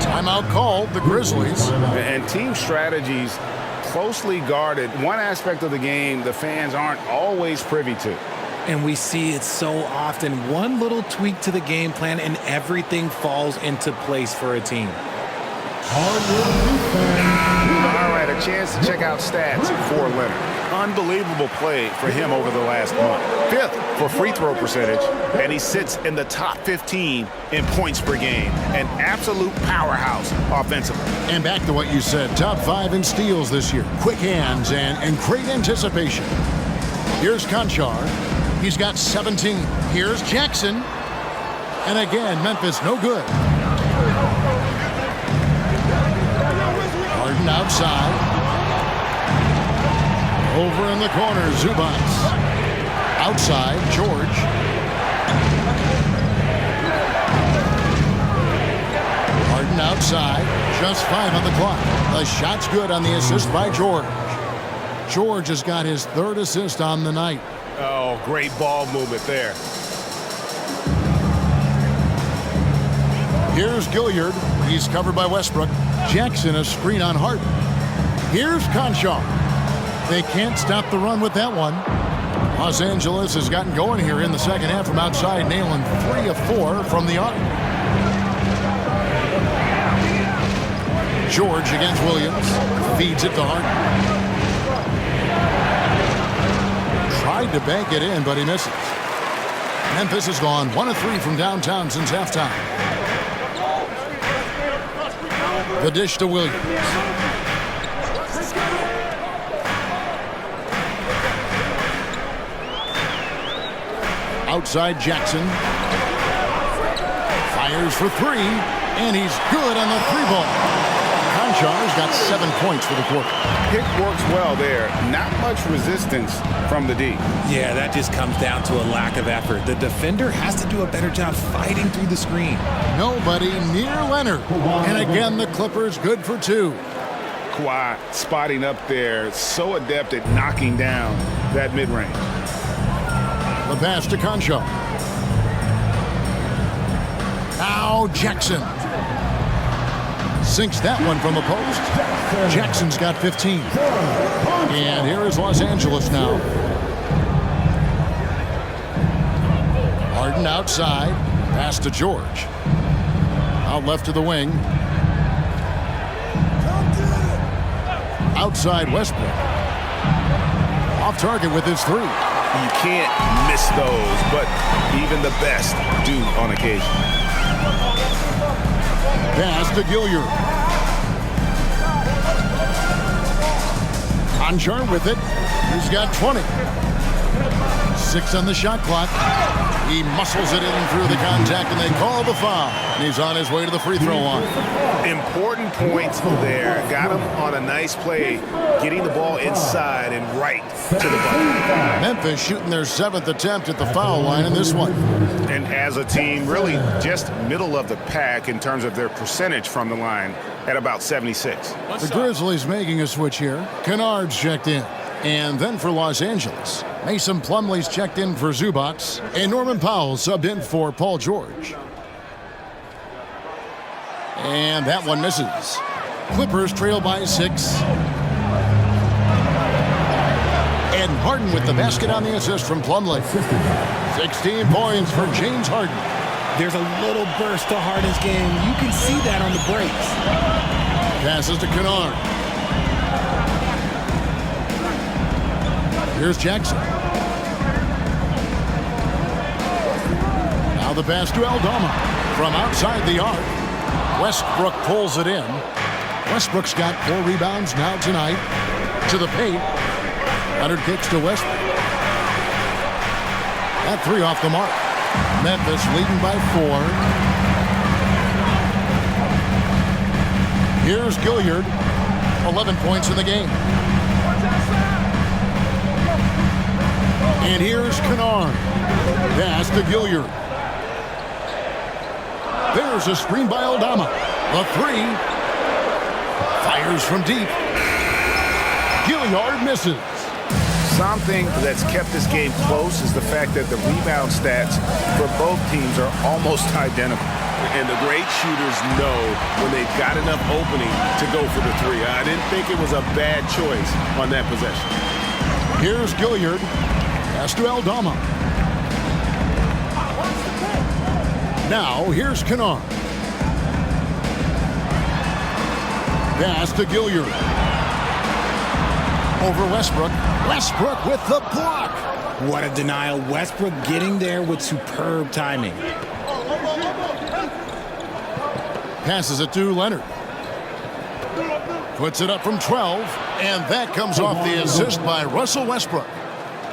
Timeout called, the Grizzlies. And team strategies closely guarded. One aspect of the game the fans aren't always privy to. And we see it so often. One little tweak to the game plan and everything falls into place for a team. All right, a chance to check out stats for Leonard. Unbelievable play for him over the last month. 5th for free throw percentage, and he sits in the top 15 in points per game. An absolute powerhouse offensively. And back to what you said, top 5 in steals this year. Quick hands and great anticipation. Here's Conchar. He's got 17. Here's Jackson. And again, Memphis no good. Harden outside. Over in the corner, Zubats. Outside, George. Harden outside. Just 5 on the clock. The shot's good on the assist by George. George has got his 3rd assist on the night. Oh, great ball movement there. Here's Gilliard. He's covered by Westbrook. Jackson a screen on Harden. Here's Conchar. They can't stop the run with that one. Los Angeles has gotten going here in the second half from outside, nailing 3 of 4 from the arc. George against Williams. Feeds it to Harden. Tried to bank it in, but he misses. Memphis has gone 1 of 3 from downtown since halftime. The dish to Williams. Outside Jackson. Fires for 3, and he's good on the 3-ball. Conchar's got 7 points for the quarter. Pick works well there. Not much resistance from the D. Yeah, that just comes down to a lack of effort. The defender has to do a better job fighting through the screen. Nobody near Leonard. And again, the Clippers good for 2. Kawhi spotting up there, so adept at knocking down that mid-range. The pass to Concho. Now Jackson. Sinks that one from the post. Jackson's got 15. And here is Los Angeles now. Harden outside. Pass to George. Out left to the wing. Outside Westbrook. Off target with his 3. You can't miss those, but even the best do on occasion. Pass to Gilliard. Conchar with it. He's got 20. 6 on the shot clock. He muscles it in through the contact, and they call the foul. And he's on his way to the free throw line. Important points there. Got him on a nice play, getting the ball inside and right to the bucket. Memphis shooting their 7th attempt at the foul line in this one. And as a team, really just middle of the pack in terms of their percentage from the line at about 76. The Grizzlies making a switch here. Kennard's checked in. And then for Los Angeles, Mason Plumlee's checked in for Zubac, and Norman Powell subbed in for Paul George. And that one misses. Clippers trail by 6. And Harden with the basket on the assist from Plumlee. 16 points for James Harden. There's a little burst to Harden's game. You can see that on the breaks. Passes to Kennard. Here's Jackson. Now the pass to Aldama from outside the arc. Westbrook pulls it in. Westbrook's got 4 rebounds now tonight. To the paint. Leonard kicks to Westbrook. That 3 off the mark. Memphis leading by 4. Here's Gilliard. 11 points in the game. And here's Kennard. Pass to Gilliard. There's a screen by Aldama. The 3. Fires from deep. Gilliard misses. Something that's kept this game close is the fact that the rebound stats for both teams are almost identical. And the great shooters know when they've got enough opening to go for the 3. I didn't think it was a bad choice on that possession. Here's Gilliard. Pass to Aldama. Now, here's Kennard. Pass to Gilliard. Over Westbrook. Westbrook with the block. What a denial. Westbrook getting there with superb timing. Passes it to Leonard. Puts it up from 12, and that comes off the assist by Russell Westbrook.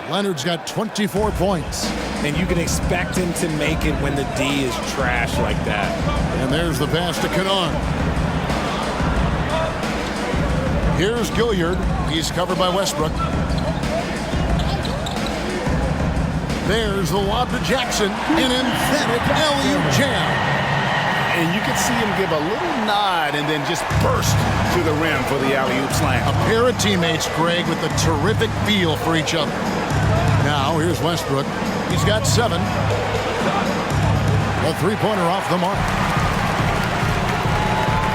Leonard's got 24 points. And you can expect him to make it when the D is trash like that. And there's the pass to Kennard. Here's Gilliard. He's covered by Westbrook. There's the lob to Jackson. An emphatic alley-oop jam. And you can see him give a little nod and then just burst to the rim for the alley-oop slam. A pair of teammates, Greg, with a terrific feel for each other. Now, here's Westbrook. He's got 7. A 3-pointer off the mark.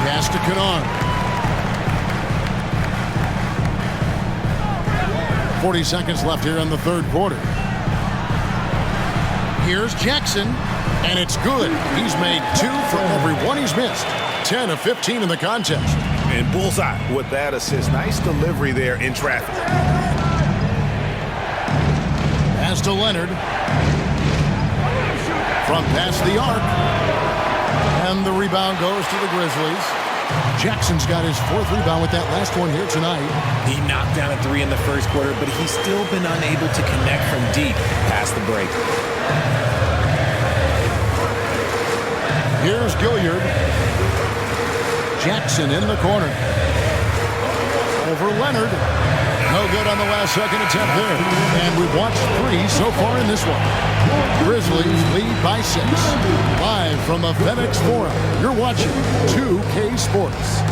Pass to Kennard. 40 seconds left here in the 3rd quarter. Here's Jackson, and it's good. He's made 2 for every 1 he's missed. 10 of 15 in the contest. And bullseye with that assist. Nice delivery there in traffic. Pass to Leonard. From past the arc. And the rebound goes to the Grizzlies. Jackson's got his 4th rebound with that last one here tonight. He knocked down a 3 in the 1st quarter, but he's still been unable to connect from deep past the break. Here's Gilliard. Jackson in the corner. Over Leonard. No good on the last second attempt there. And we've watched 3 so far in this one. Grizzlies lead by 6. Live from the FedEx Forum, you're watching 2K Sports.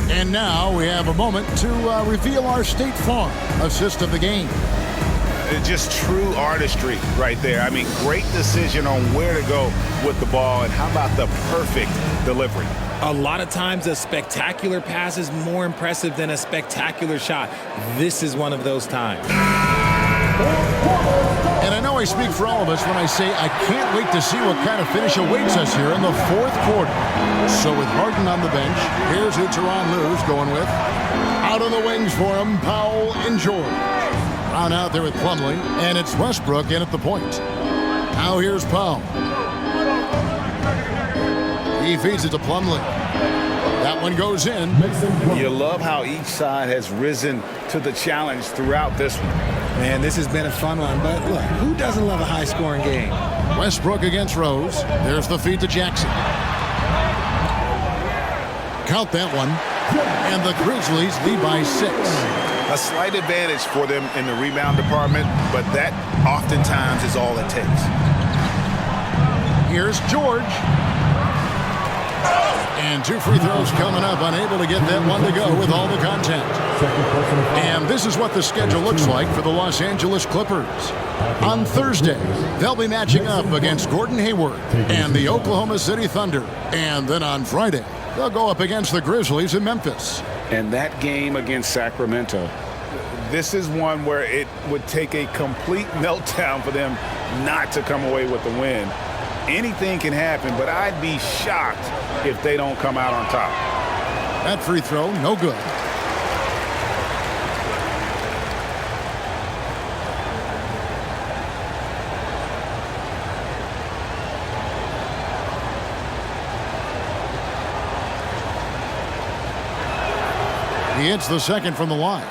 And now we have a moment to reveal our State Farm assist of the game. Just true artistry right there. I mean, great decision on where to go with the ball, and how about the perfect delivery? A lot of times a spectacular pass is more impressive than a spectacular shot. This is one of those times. And And I know I speak for all of us when I say I can't wait to see what kind of finish awaits us here in the fourth quarter. So with Harden on the bench, here's who Tyronn Lue's going with. Out on the wings for him, Powell and George. Brown out there with Plumlee, and it's Westbrook in at the point. Now here's Powell. He feeds it to Plumlee. That one goes in. You love how each side has risen to the challenge throughout this one. Man, this has been a fun one, but look, who doesn't love a high-scoring game? Westbrook against Rose. There's the feed to Jackson. Count that one. And the Grizzlies lead by 6. A slight advantage for them in the rebound department, but that oftentimes is all it takes. Here's George. And 2 free throws coming up, unable to get that one to go with all the contact. And this is what the schedule looks like for the Los Angeles Clippers. On Thursday, they'll be matching up against Gordon Hayward and the Oklahoma City Thunder. And then on Friday, they'll go up against the Grizzlies in Memphis. And that game against Sacramento, this is one where it would take a complete meltdown for them not to come away with the win. Anything can happen, but I'd be shocked if they don't come out on top. That free throw, no good. He hits the second from the line.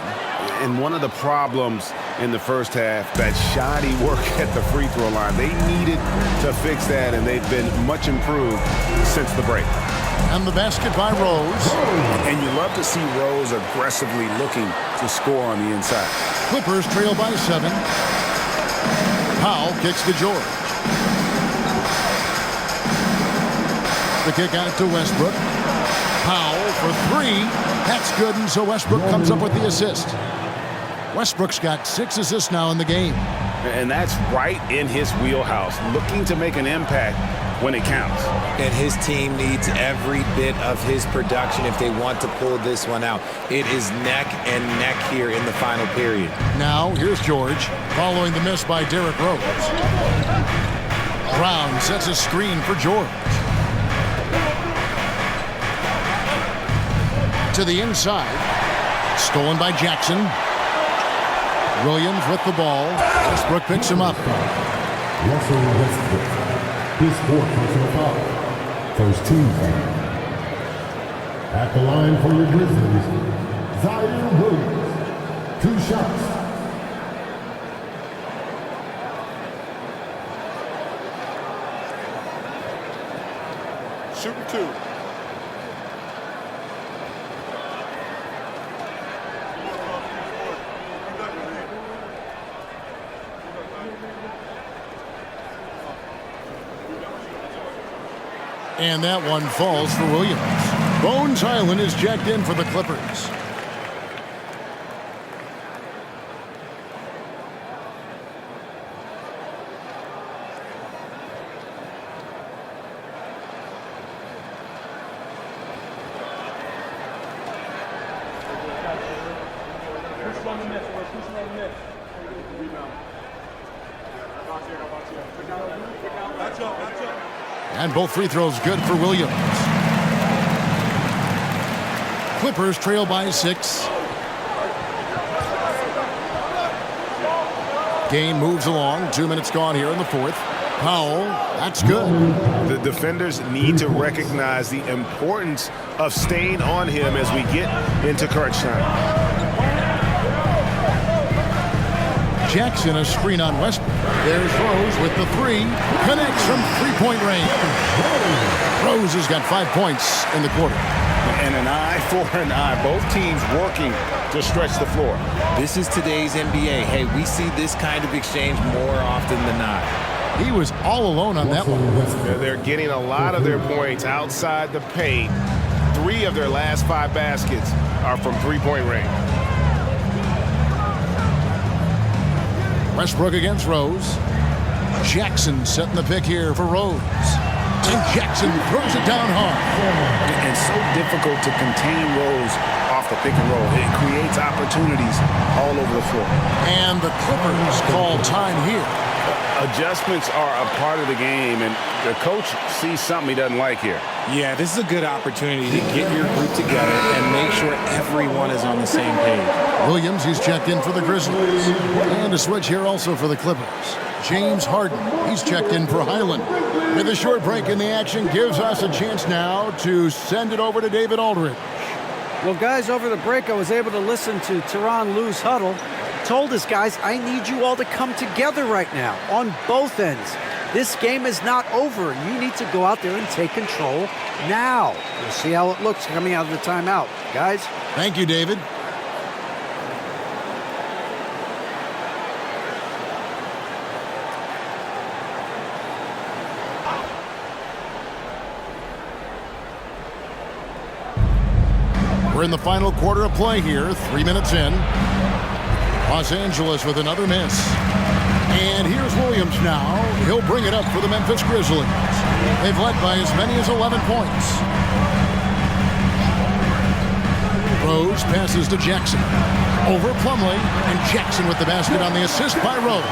And one of the problems in the first half, that shoddy work at the free throw line. They needed to fix that, and they've been much improved since the break. And the basket by Rose. And you love to see Rose aggressively looking to score on the inside. Clippers trail by 7. Powell kicks to George. The kick out to Westbrook. Powell for 3. That's good, and so Westbrook comes up with the assist. Westbrook's got 6 assists now in the game. And that's right in his wheelhouse, looking to make an impact when it counts. And his team needs every bit of his production if they want to pull this one out. It is neck and neck here in the final period. Now, here's George, following the miss by Derrick Rose. Brown sets a screen for George. To the inside. Stolen by Jackson. Williams with the ball. Westbrook picks him up. Russell Westbrook. His 4th personal foul. First team foul. At the line for your Grizzlies, Zion Williams. 2 shots. Shooting 2. And that one falls for Williams. Bones Highland is jacked in for the Clippers. And both free throws good for Williams. Clippers trail by 6. Game moves along. 2 minutes gone here in the 4th. Powell, that's good. The defenders need to recognize the importance of staying on him as we get into crunch time. Jackson a screen on Westbrook. There's Rose with the 3. Connects from 3-point range. Rose has got 5 points in the quarter. And an eye for an eye. Both teams working to stretch the floor. This is today's NBA. Hey, we see this kind of exchange more often than not. He was all alone on that one. They're getting a lot of their points outside the paint. 3 of their last 5 baskets are from 3-point range. Westbrook against Rose. Jackson setting the pick here for Rose. And Jackson throws it down hard. And so difficult to contain Rose off the pick and roll. It creates opportunities all over the floor. And the Clippers call time here Adjustments are a part of the game, and the coach sees something he doesn't like here. Yeah, this is a good opportunity to get your group together and make sure everyone is on the same page. Williams, he's checked in for the Grizzlies. And a switch here also for the Clippers. James Harden, he's checked in for Highland. With a short break in the action, gives us a chance now to send it over to David Aldridge. Well, guys, over the break, I was able to listen to Tyronn Lue's huddle. Told his guys, I need you all to come together right now on both ends. This game is not over. You need to go out there and take control now. We'll see how it looks coming out of the timeout. Guys? Thank you, David. We're in the final quarter of play here, 3 minutes in. Los Angeles with another miss. And here's Williams now. He'll bring it up for the Memphis Grizzlies. They've led by as many as 11 points. Rose passes to Jackson. Over Plumlee, and Jackson with the basket on the assist by Rose.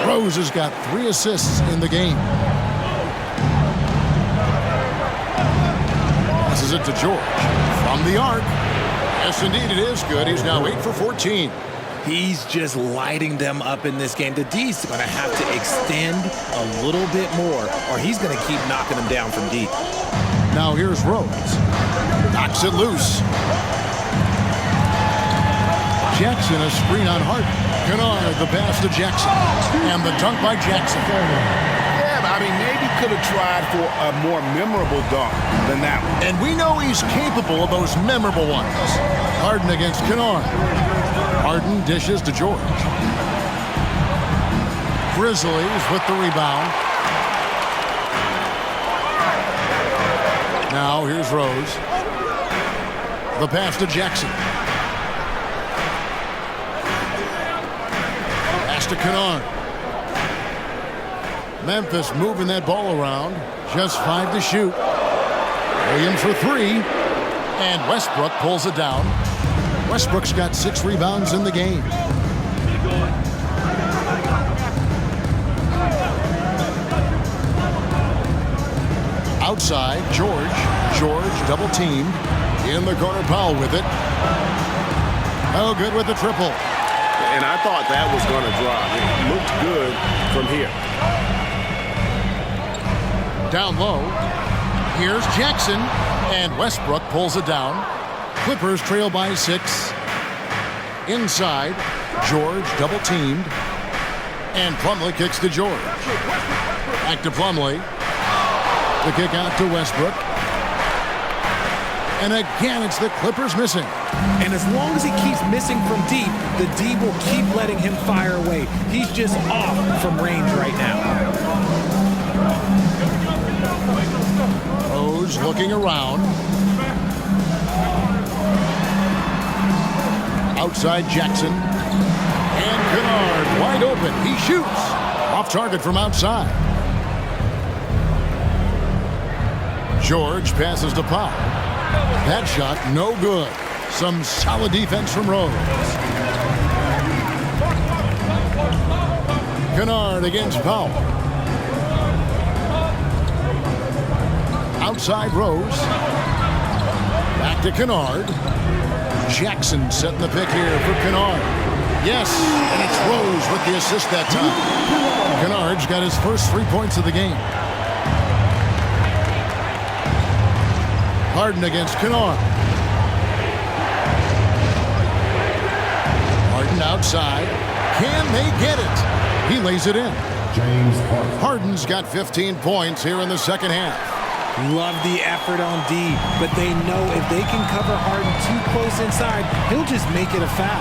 Rose has got 3 assists in the game. Passes it to George. From the arc. Yes, indeed, it is good. He's now 8 for 14. He's just lighting them up in this game. The D's going to have to extend a little bit more, or he's going to keep knocking them down from deep. Now here's Rose. Knocks it loose. Jackson, a screen on Harden. Kennard, the pass to Jackson. And the dunk by Jackson. Yeah, but I mean, maybe could have tried for a more memorable dunk than that one. And we know he's capable of those memorable ones. Harden against Kennard. Harden dishes to George. Grizzlies with the rebound. Now here's Rose. The pass to Jackson. Pass to Kennard. Memphis moving that ball around. Just 5 to shoot. Williams for 3. And Westbrook pulls it down. Westbrook's got 6 rebounds in the game. Outside, George. George double teamed. In the corner, Powell with it. Oh, good with the triple. And I thought that was going to drop. It looked good from here. Down low. Here's Jackson. And Westbrook pulls it down. Clippers trail by 6. Inside, George double teamed. And Plumlee kicks to George. Back to Plumlee. The kick out to Westbrook. And again, it's the Clippers missing. And as long as he keeps missing from deep, the D will keep letting him fire away. He's just off from range right now. Rose looking around. Outside Jackson. And Kennard wide open. He shoots. Off target from outside. George passes to Powell. That shot no good. Some solid defense from Rose. Kennard against Powell. Outside Rose. Back to Kennard. Jackson setting the pick here for Kennard. Yes, and it's Rose with the assist that time. Kennard's got his first 3 points of the game. Harden against Kennard. Harden outside. Can they get it? He lays it in. James Harden. Harden's got 15 points here in the second half. Love the effort on D, but they know if they can cover Harden too close inside, he'll just make it a foul.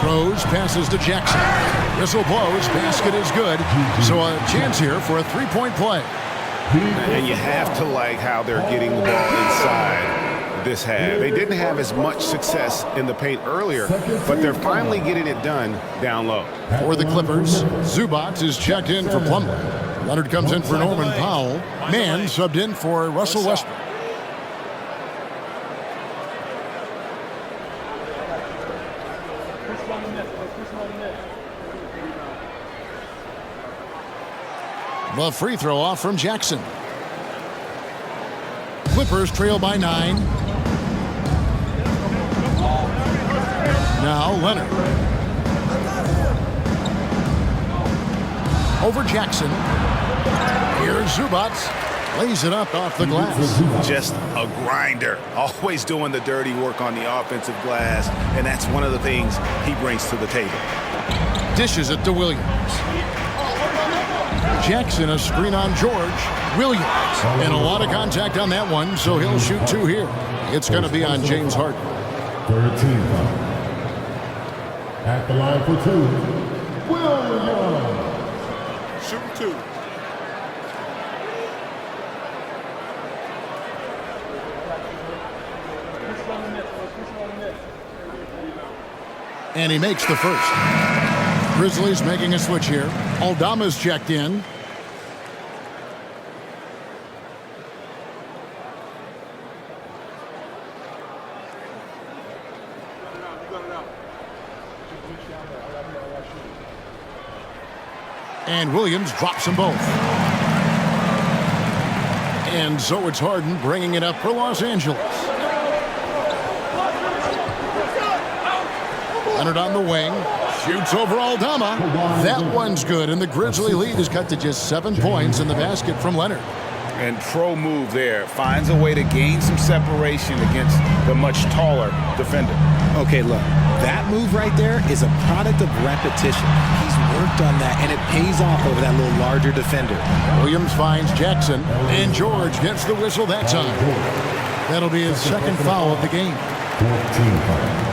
Rose passes to Jackson. Whistle blows. Basket is good. So a chance here for a 3-point play. And you have to like how they're getting the ball inside this half. They didn't have as much success in the paint earlier, but they're finally getting it done down low. For the Clippers, Zubac is checked in for Plumlee. Leonard comes in for Norman Powell. Mann subbed in for Russell Westbrook. The free throw off from Jackson. Clippers trail by 9. Now Leonard. Over Jackson. Here's Zubats. Lays it up off the glass. Just a grinder. Always doing the dirty work on the offensive glass. And that's one of the things he brings to the table. Dishes it to Williams. Jackson, a screen on George. Williams. And a lot of contact on that one, so he'll shoot 2 here. It's going to be on James Harden. 13 foul. At the line for 2, Williams. Shooting 2. And he makes the first. Grizzlies making a switch here. Aldama's checked in. And Williams drops them both. And so it's Harden bringing it up for Los Angeles. Leonard on the wing. Shoots over Aldama. That one's good, and the Grizzly lead is cut to just 7 points in the basket from Leonard. And pro move there. Finds a way to gain some separation against the much taller defender. Okay, look, that move right there is a product of repetition. He's worked on that, and it pays off over that little larger defender. Williams finds Jackson, and George gets the whistle that time. That'll be his second foul of the game. 14 foul.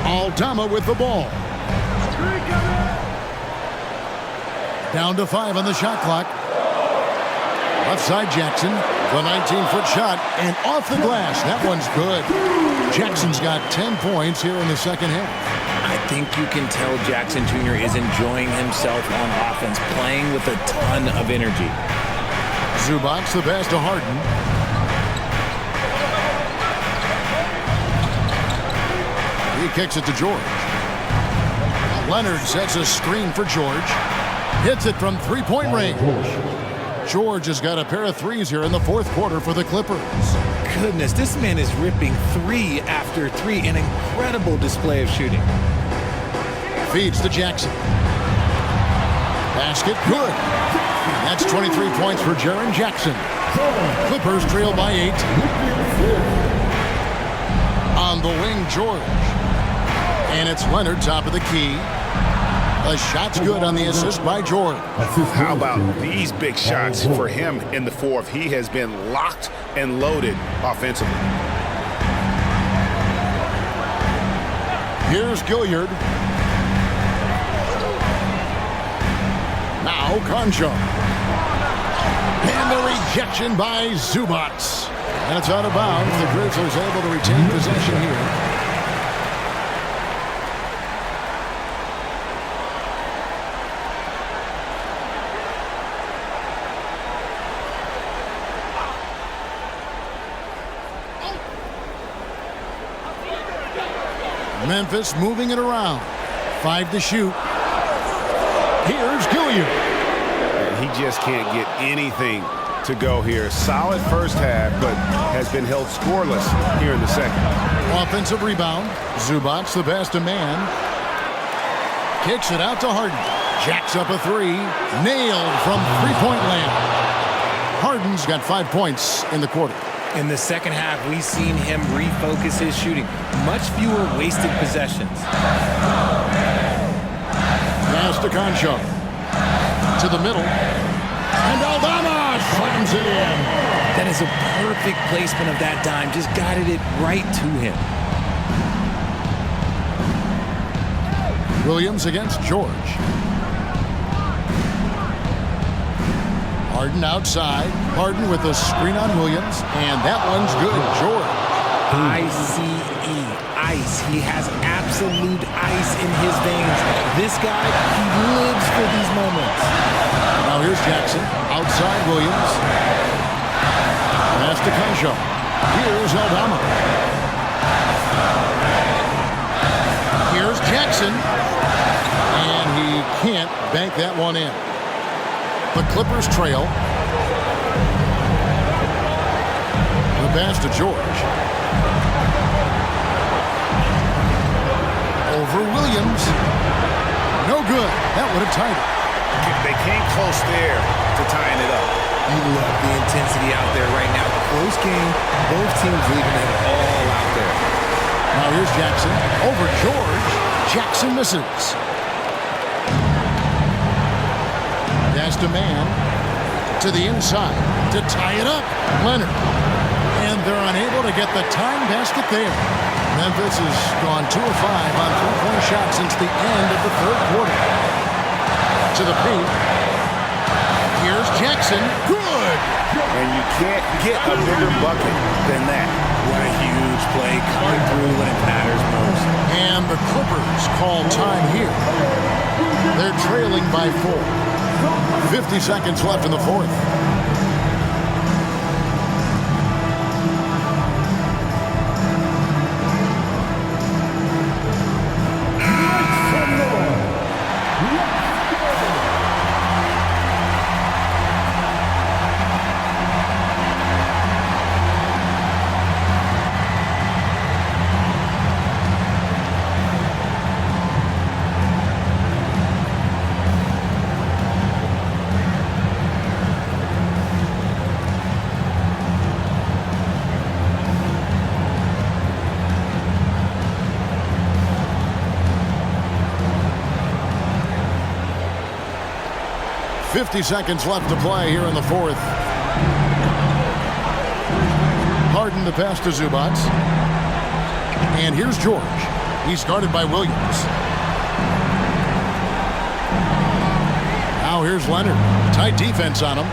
Aldama with the ball. Down to 5 on the shot clock. Left side Jackson. The 19-foot shot and off the glass. That one's good. Jackson's got 10 points here in the second half. I think you can tell Jackson Jr. is enjoying himself on offense, playing with a ton of energy. Zubats the pass to Harden. He kicks it to George. Leonard sets a screen for George. Hits it from three-point range. George has got a pair of threes here in the fourth quarter for the Clippers. Goodness, this man is ripping 3 after 3. An incredible display of shooting. Feeds to Jackson. Basket good. That's 23 points for Jaren Jackson. Clippers trail by 8. On the wing, George. And it's Leonard top of the key. The shot's good on the assist by George. How about these big shots for him in the fourth? He has been locked and loaded offensively. Here's Gilliard. Now Concho. And the rejection by Zubats. And it's out of bounds. The Grizzlies able to retain possession here. Memphis moving it around. 5 to shoot. Here's Gilliard. He just can't get anything to go here. Solid first half, but has been held scoreless here in the second. Offensive rebound. Zubats the pass to man. Kicks it out to Harden. Jacks up a 3. Nailed from three-point land. Harden's got 5 points in the quarter. In the second half, we've seen him refocus his shooting. Much fewer wasted possessions. Pass to Concho. To the middle. And Aldama slams it in. That is a perfect placement of that dime. Just guided it right to him. Williams against George. Harden outside. Harden with a screen on Williams. And that one's good. George. I-C-E. Ice. He has absolute ice in his veins. This guy, he lives for these moments. Now Now here's Jackson. Outside Williams. Pass to Concho. Here's Aldama. Here's Jackson. And he can't bank that one in. The Clippers trail. The pass to George. Over Williams. No good. That would have tied it. They came close there to tying it up. You love the intensity out there right now. Close game. Both teams leaving it all out there. Now here's Jackson. Over George. Jackson misses. Pass to man. To the inside. To tie it up. Leonard. And they're unable to get the tying basket there. Memphis has gone 2 of 5 on three-point shots since the end of the third quarter. To the paint. Here's Jackson. Good! And you can't get a bigger bucket than that. What a huge play coming through when it matters most. And the Clippers call time here. They're trailing by 4. 50 seconds left in the fourth. .50 seconds left to play here in the fourth. Harden the pass to Zubac. And here's George. He's guarded by Williams. Now here's Leonard. Tight defense on him.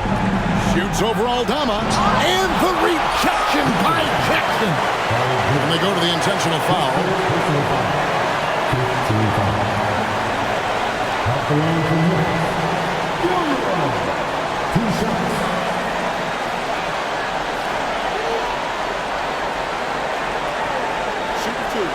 Shoots over Aldama. And the rejection by Jackson. And they go to the intentional foul. Off the line for Memphis. 2 shots. Shoot 2.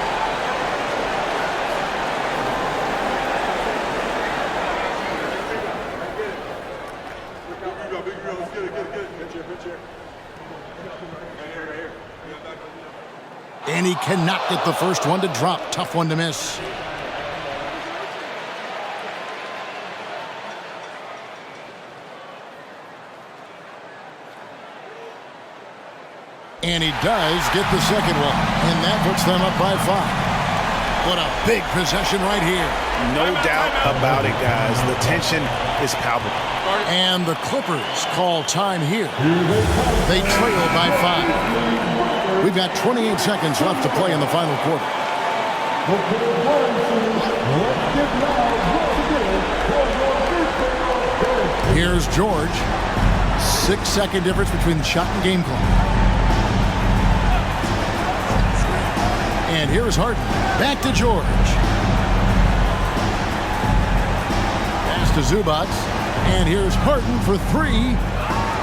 And he cannot get the first one to drop. Tough one to miss. And he does get the second one. And that puts them up by 5. What a big possession right here. No doubt about it, guys. The tension is palpable. And the Clippers call time here. They trail by 5. We've got 28 seconds left to play in the final quarter. Here's George. 6-second difference between the shot and game clock. And here's Harden. Back to George. Pass to Zubac. And here's Harden for 3.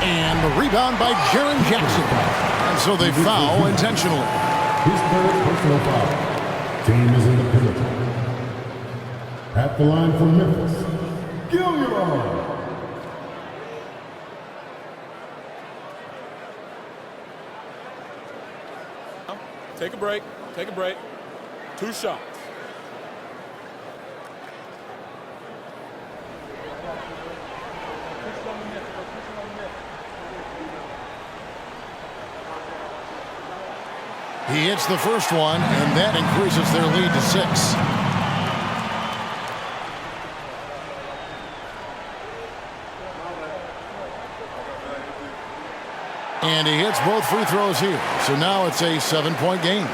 And the rebound by Jaren Jackson. And so they foul intentionally. His third personal foul. Team is in the penalty. At the line for Memphis, Gilliard. Take a break. Take a break. 2 shots. He hits the first one, and that increases their lead to 6. And he hits both free throws here. So now it's a 7-point game.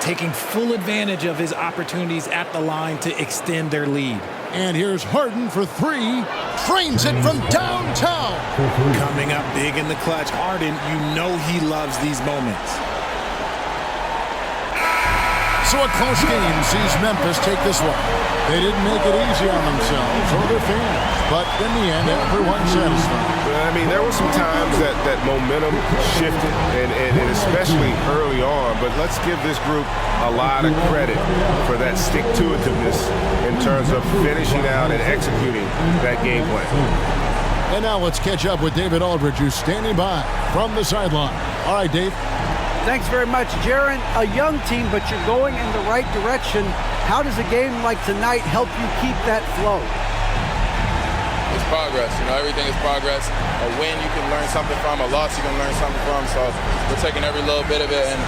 Taking full advantage of his opportunities at the line to extend their lead. And here's Harden for 3. Frames it from downtown. Coming up big in the clutch. Harden, you know he loves these moments. So a close game sees Memphis take this one. They didn't make it easy on themselves or their fans, but in the end, everyone's satisfied. I mean, there were some times that momentum shifted, and especially early on, but let's give this group a lot of credit for that stick-to-itiveness in terms of finishing out and executing that game plan. And now let's catch up with David Aldridge, who's standing by from the sideline. All right, Dave. Thanks very much, Jaron. A young team, but you're going in the right direction. How does a game like tonight help you keep that flow? It's progress. Everything is progress. A win you can learn something from, a loss you can learn something from. So we're taking every little bit of it, and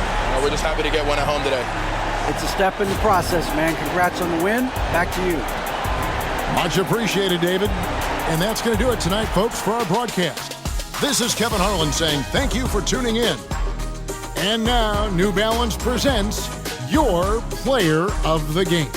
we're just happy to get one at home today. It's a step in the process, man. Congrats on the win. Back to you. Much appreciated, David. And that's going to do it tonight, folks, for our broadcast. This is Kevin Harlan saying thank you for tuning in. And now, New Balance presents your Player of the Game.